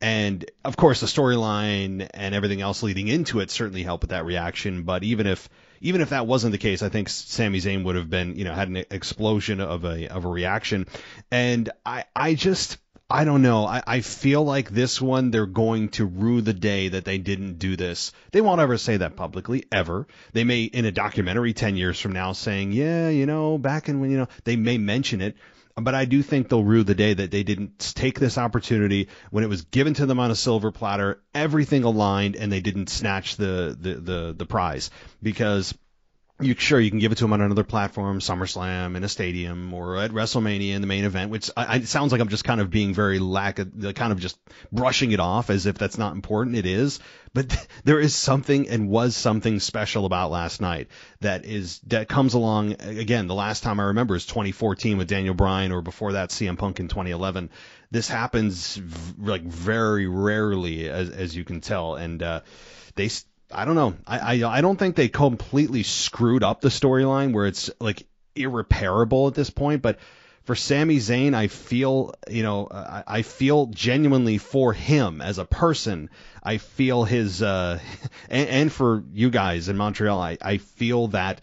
And of course, the storyline and everything else leading into it certainly helped with that reaction. But even if that wasn't the case, I think Sami Zayn would have been, had an explosion of a reaction. And I don't know. I feel like this one, they're going to rue the day that they didn't do this. They won't ever say that publicly, ever. They may, in a documentary 10 years from now, saying, yeah, back in when, they may mention it. But I do think they'll rue the day that they didn't take this opportunity when it was given to them on a silver platter, everything aligned, and they didn't snatch the prize. Because you can give it to them on another platform, SummerSlam, in a stadium, or at WrestleMania in the main event, which it sounds like I'm just kind of being very kind of just brushing it off as if that's not important. It is, but there is something and was something special about last night that comes along. Again, the last time I remember is 2014 with Daniel Bryan, or before that CM Punk in 2011. This happens like very rarely, as you can tell, and I don't know. I don't think they completely screwed up the storyline where it's like irreparable at this point. But for Sami Zayn, I feel genuinely for him as a person. I feel his and for you guys in Montreal, I feel that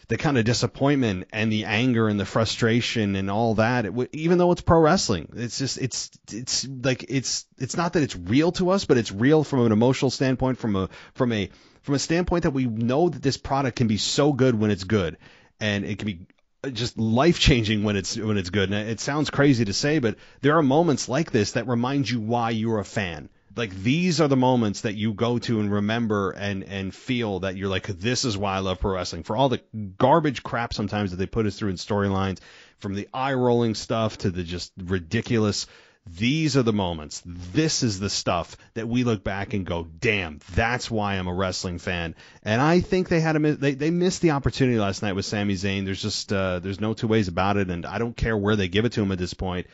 the kind of disappointment and the anger and the frustration and all that, even though it's pro wrestling, it's just, it's not that it's real to us, but it's real from an emotional standpoint, from a standpoint that we know that this product can be so good when it's good, and it can be just life changing when it's good. And it sounds crazy to say, but there are moments like this that remind you why you're a fan. Like, these are the moments that you go to and remember and feel that you're like, this is why I love pro wrestling. For all the garbage crap sometimes that they put us through in storylines, from the eye-rolling stuff to the just ridiculous, these are the moments. This is the stuff that we look back and go, damn, that's why I'm a wrestling fan. And I think they missed the opportunity last night with Sami Zayn. There's just there's no two ways about it, and I don't care where they give it to him at this point.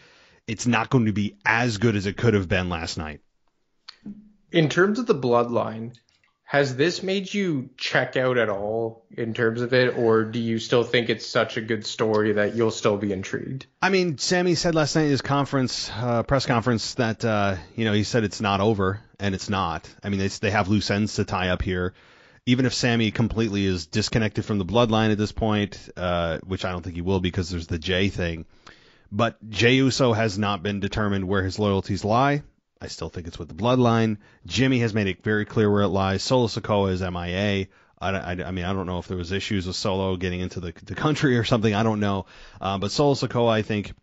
It's not going to be as good as it could have been last night. In terms of the bloodline, has this made you check out at all in terms of it, or do you still think it's such a good story that you'll still be intrigued? I mean, Sami said last night in his press conference that he said it's not over, and it's not. I mean, they have loose ends to tie up here. Even if Sami completely is disconnected from the bloodline at this point, which I don't think he will because there's the Jay thing, but Jey Uso has not been determined where his loyalties lie. I still think it's with the bloodline. Jimmy has made it very clear where it lies. Solo Sikoa is MIA. I mean, I don't know if there was issues with Solo getting into the country or something. I don't know. But Solo Sikoa, I think,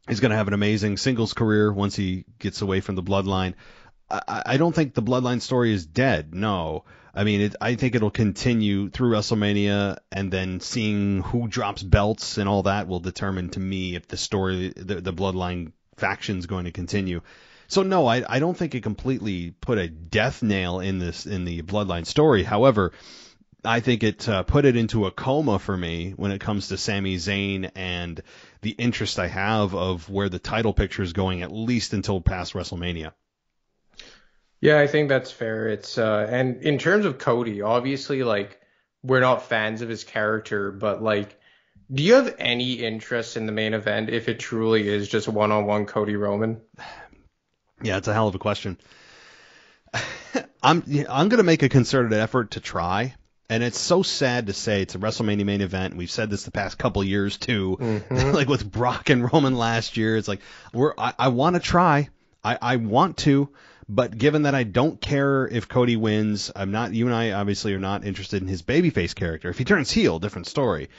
is going to have an amazing singles career once he gets away from the bloodline. I don't think the bloodline story is dead. No. I mean, I think it'll continue through WrestleMania, and then seeing who drops belts and all that will determine to me if the story, the bloodline faction is going to continue. So no, I don't think it completely put a death nail in the bloodline story. However, I think it put it into a coma for me when it comes to Sami Zayn and the interest I have of where the title picture is going, at least until past WrestleMania. Yeah, I think that's fair. It's and in terms of Cody, obviously, like, we're not fans of his character, but like, do you have any interest in the main event if it truly is just one-on-one Cody Roman? Yeah, it's a hell of a question. I'm going to make a concerted effort to try, and it's so sad to say it's a WrestleMania main event. And we've said this the past couple years too, like with Brock and Roman last year. It's like I want to try, I want to, But given that I don't care if Cody wins, you and I obviously are not interested in his babyface character. If he turns heel, different story.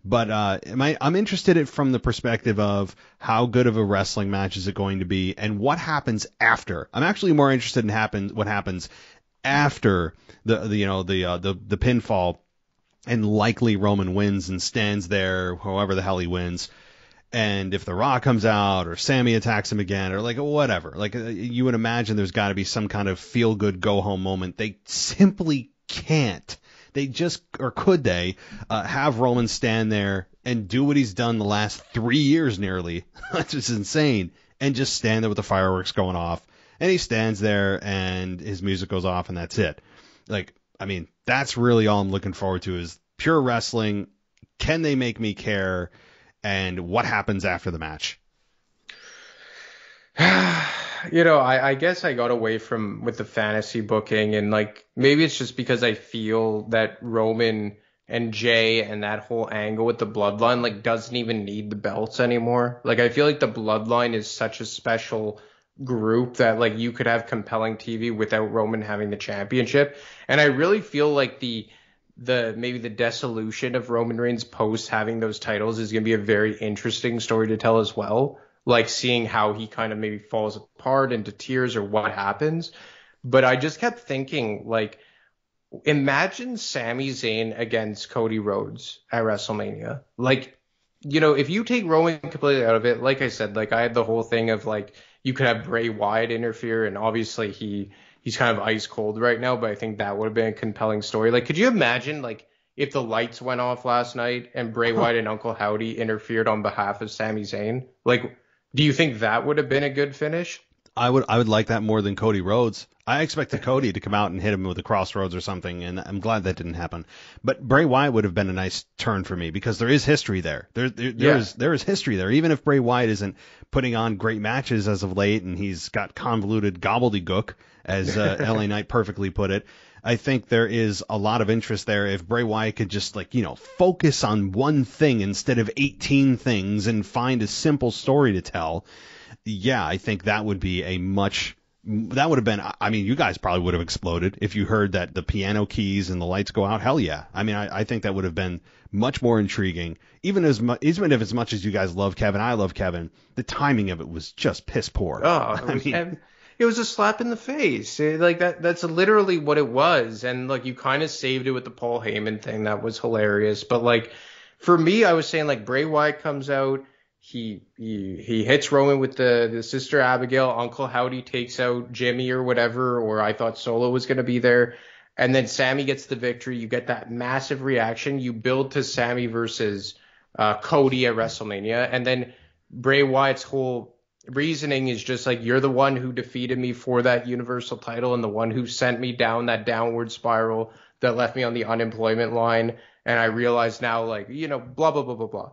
But I'm interested in it from the perspective of how good of a wrestling match is it going to be, and what happens after. I'm actually more interested in what happens after the pinfall, and likely Roman wins and stands there, however the hell he wins. And if The Rock comes out, or Sami attacks him again, or like whatever, like you would imagine there's got to be some kind of feel good go home moment. They simply can't. They just, or could they, have Roman stand there and do what he's done the last 3 years nearly, which is insane, and just stand there with the fireworks going off, and he stands there and his music goes off and that's it. Like, I mean, that's really all I'm looking forward to, is pure wrestling. Can they make me care? And what happens after the match? I guess I got away with the fantasy booking, and like maybe it's just because I feel that Roman and Jay and that whole angle with the bloodline like doesn't even need the belts anymore. Like I feel like the bloodline is such a special group that like you could have compelling TV without Roman having the championship. And I really feel like maybe the dissolution of Roman Reigns post having those titles is going to be a very interesting story to tell as well. Like seeing how he kind of maybe falls apart into tears or what happens. But I just kept thinking, like, imagine Sami Zayn against Cody Rhodes at WrestleMania. Like, if you take Roman completely out of it, like I said, like I had the whole thing of like, you could have Bray Wyatt interfere, and obviously he's kind of ice cold right now, but I think that would have been a compelling story. Like, could you imagine, like, if the lights went off last night and Bray Wyatt and Uncle Howdy interfered on behalf of Sami Zayn? Like, do you think that would have been a good finish? I would like that more than Cody Rhodes. I expected Cody to come out and hit him with a crossroads or something, and I'm glad that didn't happen. But Bray Wyatt would have been a nice turn for me, because there is history there. There is history there. Even if Bray Wyatt isn't putting on great matches as of late, and he's got convoluted gobbledygook, as LA Knight perfectly put it, I think there is a lot of interest there if Bray Wyatt could just focus on one thing instead of 18 things and find a simple story to tell. Yeah, I think that would be that would have been, I mean, you guys probably would have exploded if you heard that the piano keys and the lights go out. Hell yeah. I mean, I think that would have been much more intriguing. Even if as much as you guys love Kevin, I love Kevin, the timing of it was just piss poor. It was a slap in the face. That's literally what it was. And like, you kind of saved it with the Paul Heyman thing. That was hilarious. But like, for me, I was saying like Bray Wyatt comes out, he hits Roman with the Sister Abigail. Uncle Howdy takes out Jimmy or whatever, or I thought Solo was going to be there. And then Sami gets the victory. You get that massive reaction. You build to Sami versus Cody at WrestleMania. And then Bray Wyatt's whole reasoning is just like, you're the one who defeated me for that Universal title and the one who sent me down that downward spiral that left me on the unemployment line. And I realize now, like, blah, blah, blah, blah, blah.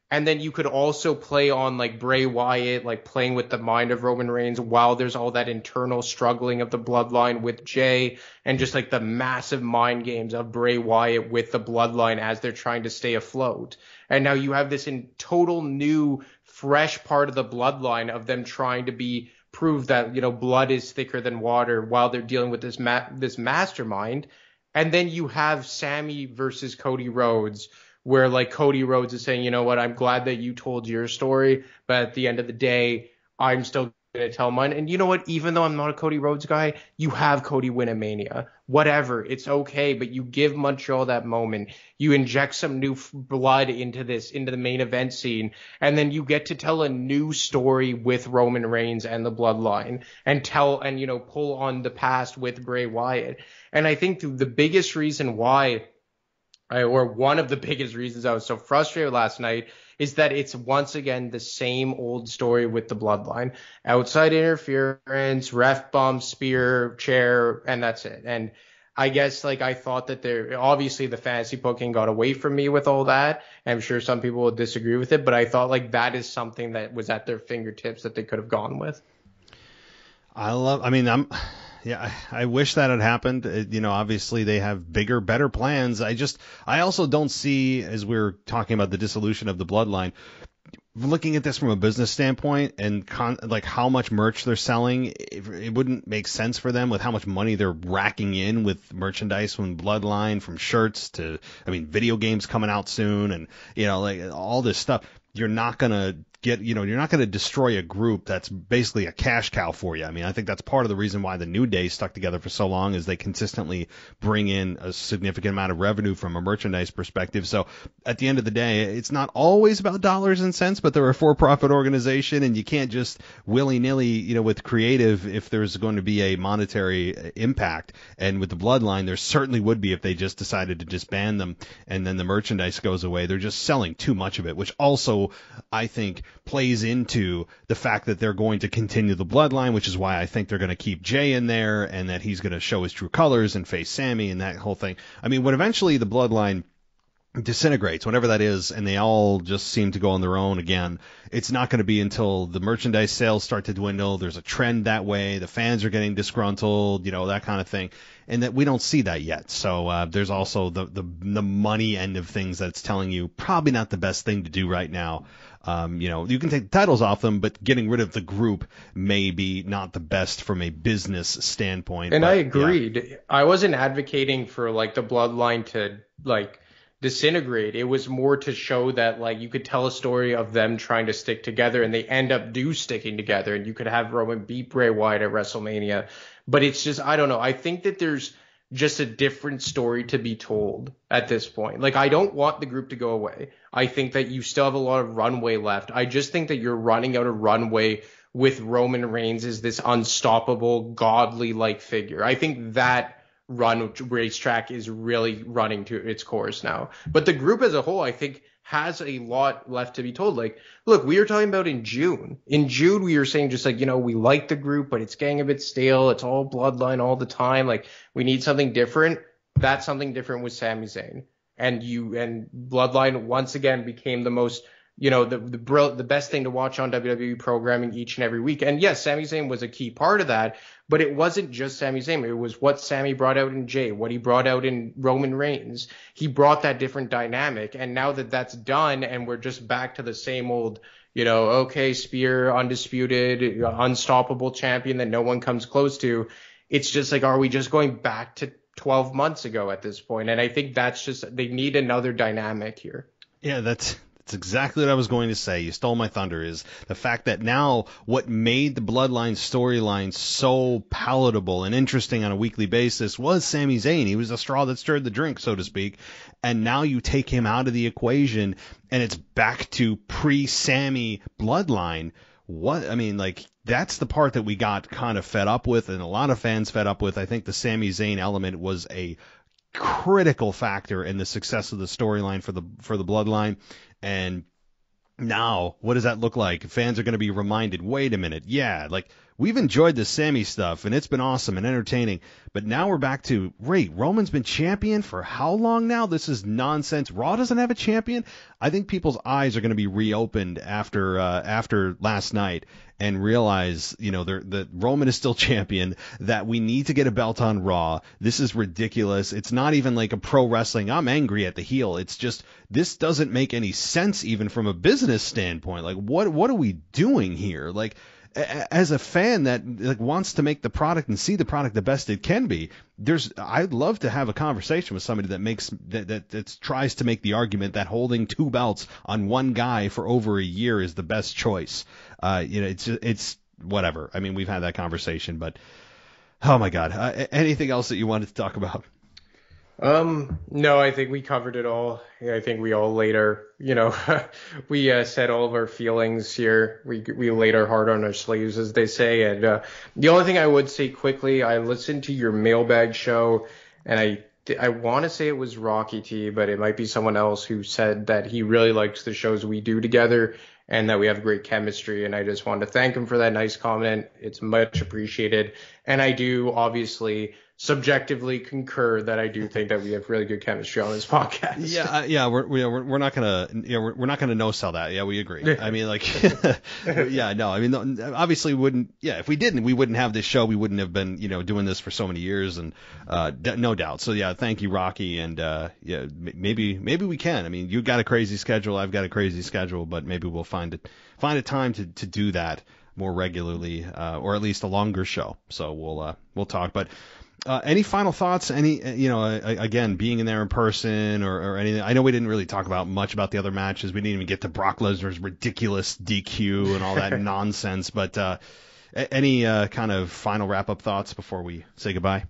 And then you could also play on like Bray Wyatt, like playing with the mind of Roman Reigns while there's all that internal struggling of the bloodline with Jay, and just like the massive mind games of Bray Wyatt with the bloodline as they're trying to stay afloat. And now you have this in total new, fresh part of the bloodline of them trying to prove that, blood is thicker than water while they're dealing with this mastermind. And then you have Sami versus Cody Rhodes, where like Cody Rhodes is saying, you know what, I'm glad that you told your story, but at the end of the day, I'm still going to tell mine. And you know what, even though I'm not a Cody Rhodes guy, you have Cody win at Mania. Whatever, it's okay, but you give Montreal that moment. You inject some new blood into the main event scene, and then you get to tell a new story with Roman Reigns and the bloodline, and pull on the past with Bray Wyatt. And I think the biggest reason why, or one of the biggest reasons I was so frustrated last night, is that it's once again the same old story with the bloodline. Outside interference, ref bump, spear, chair, and that's it. And I guess like I thought that obviously the fantasy booking got away from me with all that. I'm sure some people will disagree with it, but I thought like that is something that was at their fingertips that they could have gone with. I wish that had happened. Obviously they have bigger, better plans. I also don't see, as we're talking about the dissolution of the bloodline, looking at this from a business standpoint and like how much merch they're selling, it wouldn't make sense for them with how much money they're racking in with merchandise from Bloodline, from shirts to, I mean, video games coming out soon, and like all this stuff. You're not gonna you're not gonna destroy a group that's basically a cash cow for you. I mean, I think that's part of the reason why the New Day stuck together for so long, is they consistently bring in a significant amount of revenue from a merchandise perspective. So at the end of the day, it's not always about dollars and cents, but they're a for-profit organization, and you can't just willy-nilly, with creative, if there's going to be a monetary impact. And with the Bloodline, there certainly would be if they just decided to disband them and then the merchandise goes away. They're just selling too much of it, which also, I think, plays into the fact that they're going to continue the Bloodline, which is why I think they're going to keep Jay in there, and that he's going to show his true colors and face Sami and that whole thing. I mean, when eventually the Bloodline disintegrates, whenever that is, and they all just seem to go on their own again, it's not going to be until the merchandise sales start to dwindle. There's a trend that way. The fans are getting disgruntled, that kind of thing. And that we don't see that yet. So there's also the money end of things that's telling you probably not the best thing to do right now. You can take the titles off them, but getting rid of the group may be not the best from a business standpoint. And but, I agreed. Yeah. I wasn't advocating for like the Bloodline to like disintegrate. It was more to show that like you could tell a story of them trying to stick together, and they end up sticking together, and you could have Roman beat Bray Wyatt at WrestleMania. But it's just, I don't know. I think that there's just a different story to be told at this point. Like, I don't want the group to go away. I think that you still have a lot of runway left. I just think that you're running out of runway with Roman Reigns as this unstoppable, godly-like figure. I think that racetrack is really running to its course now. But the group as a whole, I think, has a lot left to be told. Like, look, we were talking about in June. In June, we were saying just like, we like the group, but it's getting a bit stale. It's all Bloodline all the time. Like, we need something different. That something different was Sami Zayn. And Bloodline once again became the most, the best thing to watch on WWE programming each and every week. And yes, Sami Zayn was a key part of that, but it wasn't just Sami Zayn. It was what Sami brought out in Jay, what he brought out in Roman Reigns. He brought that different dynamic. And now that that's done and we're just back to the same old, okay, Spear, undisputed, unstoppable champion that no one comes close to. It's just like, are we just going back to 12 months ago at this point? And I think that's just, they need another dynamic here. Yeah, that's exactly what I was going to say. You stole my thunder, is the fact that now what made the Bloodline storyline so palatable and interesting on a weekly basis was Sami Zayn. He was the straw that stirred the drink, so to speak. And now you take him out of the equation and it's back to pre-Sami Bloodline. That's the part that we got kind of fed up with, and a lot of fans fed up with. I think the Sami Zayn element was a critical factor in the success of the storyline for the Bloodline. And now, what does that look like? Fans are going to be reminded, wait a minute, we've enjoyed the Sami stuff, and it's been awesome and entertaining, but now we're back to, Roman's been champion for how long now? This is nonsense. Raw doesn't have a champion? I think people's eyes are going to be reopened after last night, and realize, that Roman is still champion, that we need to get a belt on Raw. This is ridiculous. It's not even like a pro wrestling, I'm angry at the heel. It's just, this doesn't make any sense even from a business standpoint. Like, what are we doing here? Like, as a fan that wants to make the product and see the product the best it can be, I'd love to have a conversation with somebody that tries to make the argument that holding two belts on one guy for over a year is the best choice. It's whatever. I mean, we've had that conversation, but oh my God. Anything else that you wanted to talk about? No, I think we covered it all. I think we all laid our, we said all of our feelings here. We laid our heart on our sleeves, as they say. And the only thing I would say quickly, I listened to your mailbag show, and I want to say it was Rocky T, but it might be someone else who said that he really likes the shows we do together and that we have great chemistry. And I just wanted to thank him for that nice comment. It's much appreciated. And I do obviously subjectively concur that I do think that we have really good chemistry on this podcast. We're not gonna no sell that. Yeah, we agree. I mean, like, yeah, no, I mean, obviously, if we didn't, we wouldn't have this show. We wouldn't have been, doing this for so many years, and no doubt. So yeah, thank you, Rocky, and maybe we can. I mean, you got a crazy schedule, I've got a crazy schedule, but maybe we'll find a time to do that more regularly, or at least a longer show. So we'll talk, but. Any final thoughts? Again, being in there in person or anything? I know we didn't really talk about much about the other matches. We didn't even get to Brock Lesnar's ridiculous DQ and all that nonsense. But any kind of final wrap-up thoughts before we say goodbye?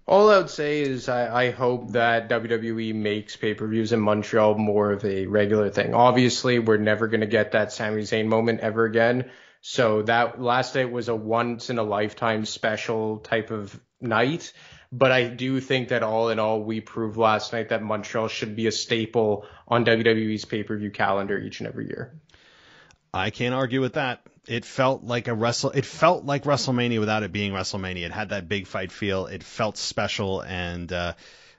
All I would say is I hope that WWE makes pay-per-views in Montreal more of a regular thing. Obviously, we're never going to get that Sami Zayn moment ever again. So that last night was a once-in-a-lifetime special type of night. But I do think that all in all, we proved last night that Montreal should be a staple on WWE's pay-per-view calendar each and every year. I can't argue with that. It felt like WrestleMania without it being WrestleMania. It had that big fight feel. It felt special, and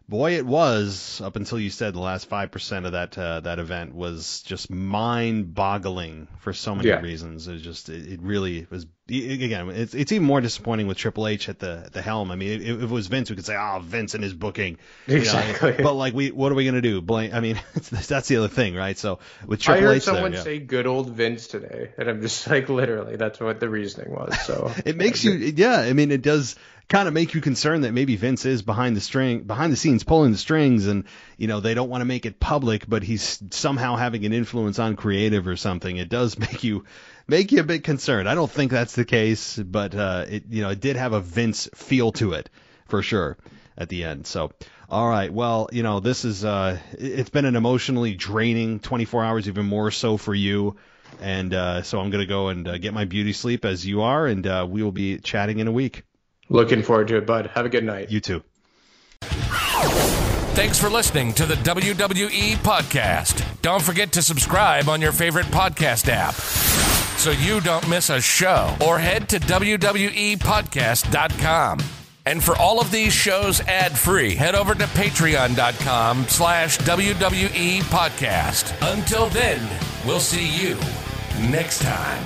boy, it was, up until you said the last 5% of that event was just mind-boggling for so many reasons. It was just, it really was. Again, it's even more disappointing with Triple H at the helm. I mean, if it was Vince, we could say, Vince and his booking. Exactly. But like, what are we gonna do? I mean, that's the other thing, right? So with Triple H, I heard someone say "good old Vince" today, and I'm just like, literally, that's what the reasoning was. So it makes you, I mean, it does kind of make you concerned that maybe Vince is behind the scenes pulling the strings, and they don't want to make it public, but he's somehow having an influence on creative or something. It does make you a bit concerned. I don't think that's the case, but it did have a Vince feel to it for sure at the end. So, all right, well, this is it's been an emotionally draining 24 hours, even more so for you. And so I'm gonna go and get my beauty sleep as you are, and we will be chatting in a week. Looking forward to it, bud. Have a good night. You too. Thanks for listening to the WWE Podcast. Don't forget to subscribe on your favorite podcast app so you don't miss a show, or head to WWEpodcast.com. And for all of these shows ad-free, head over to patreon.com/WWE Podcast. Until then, we'll see you next time.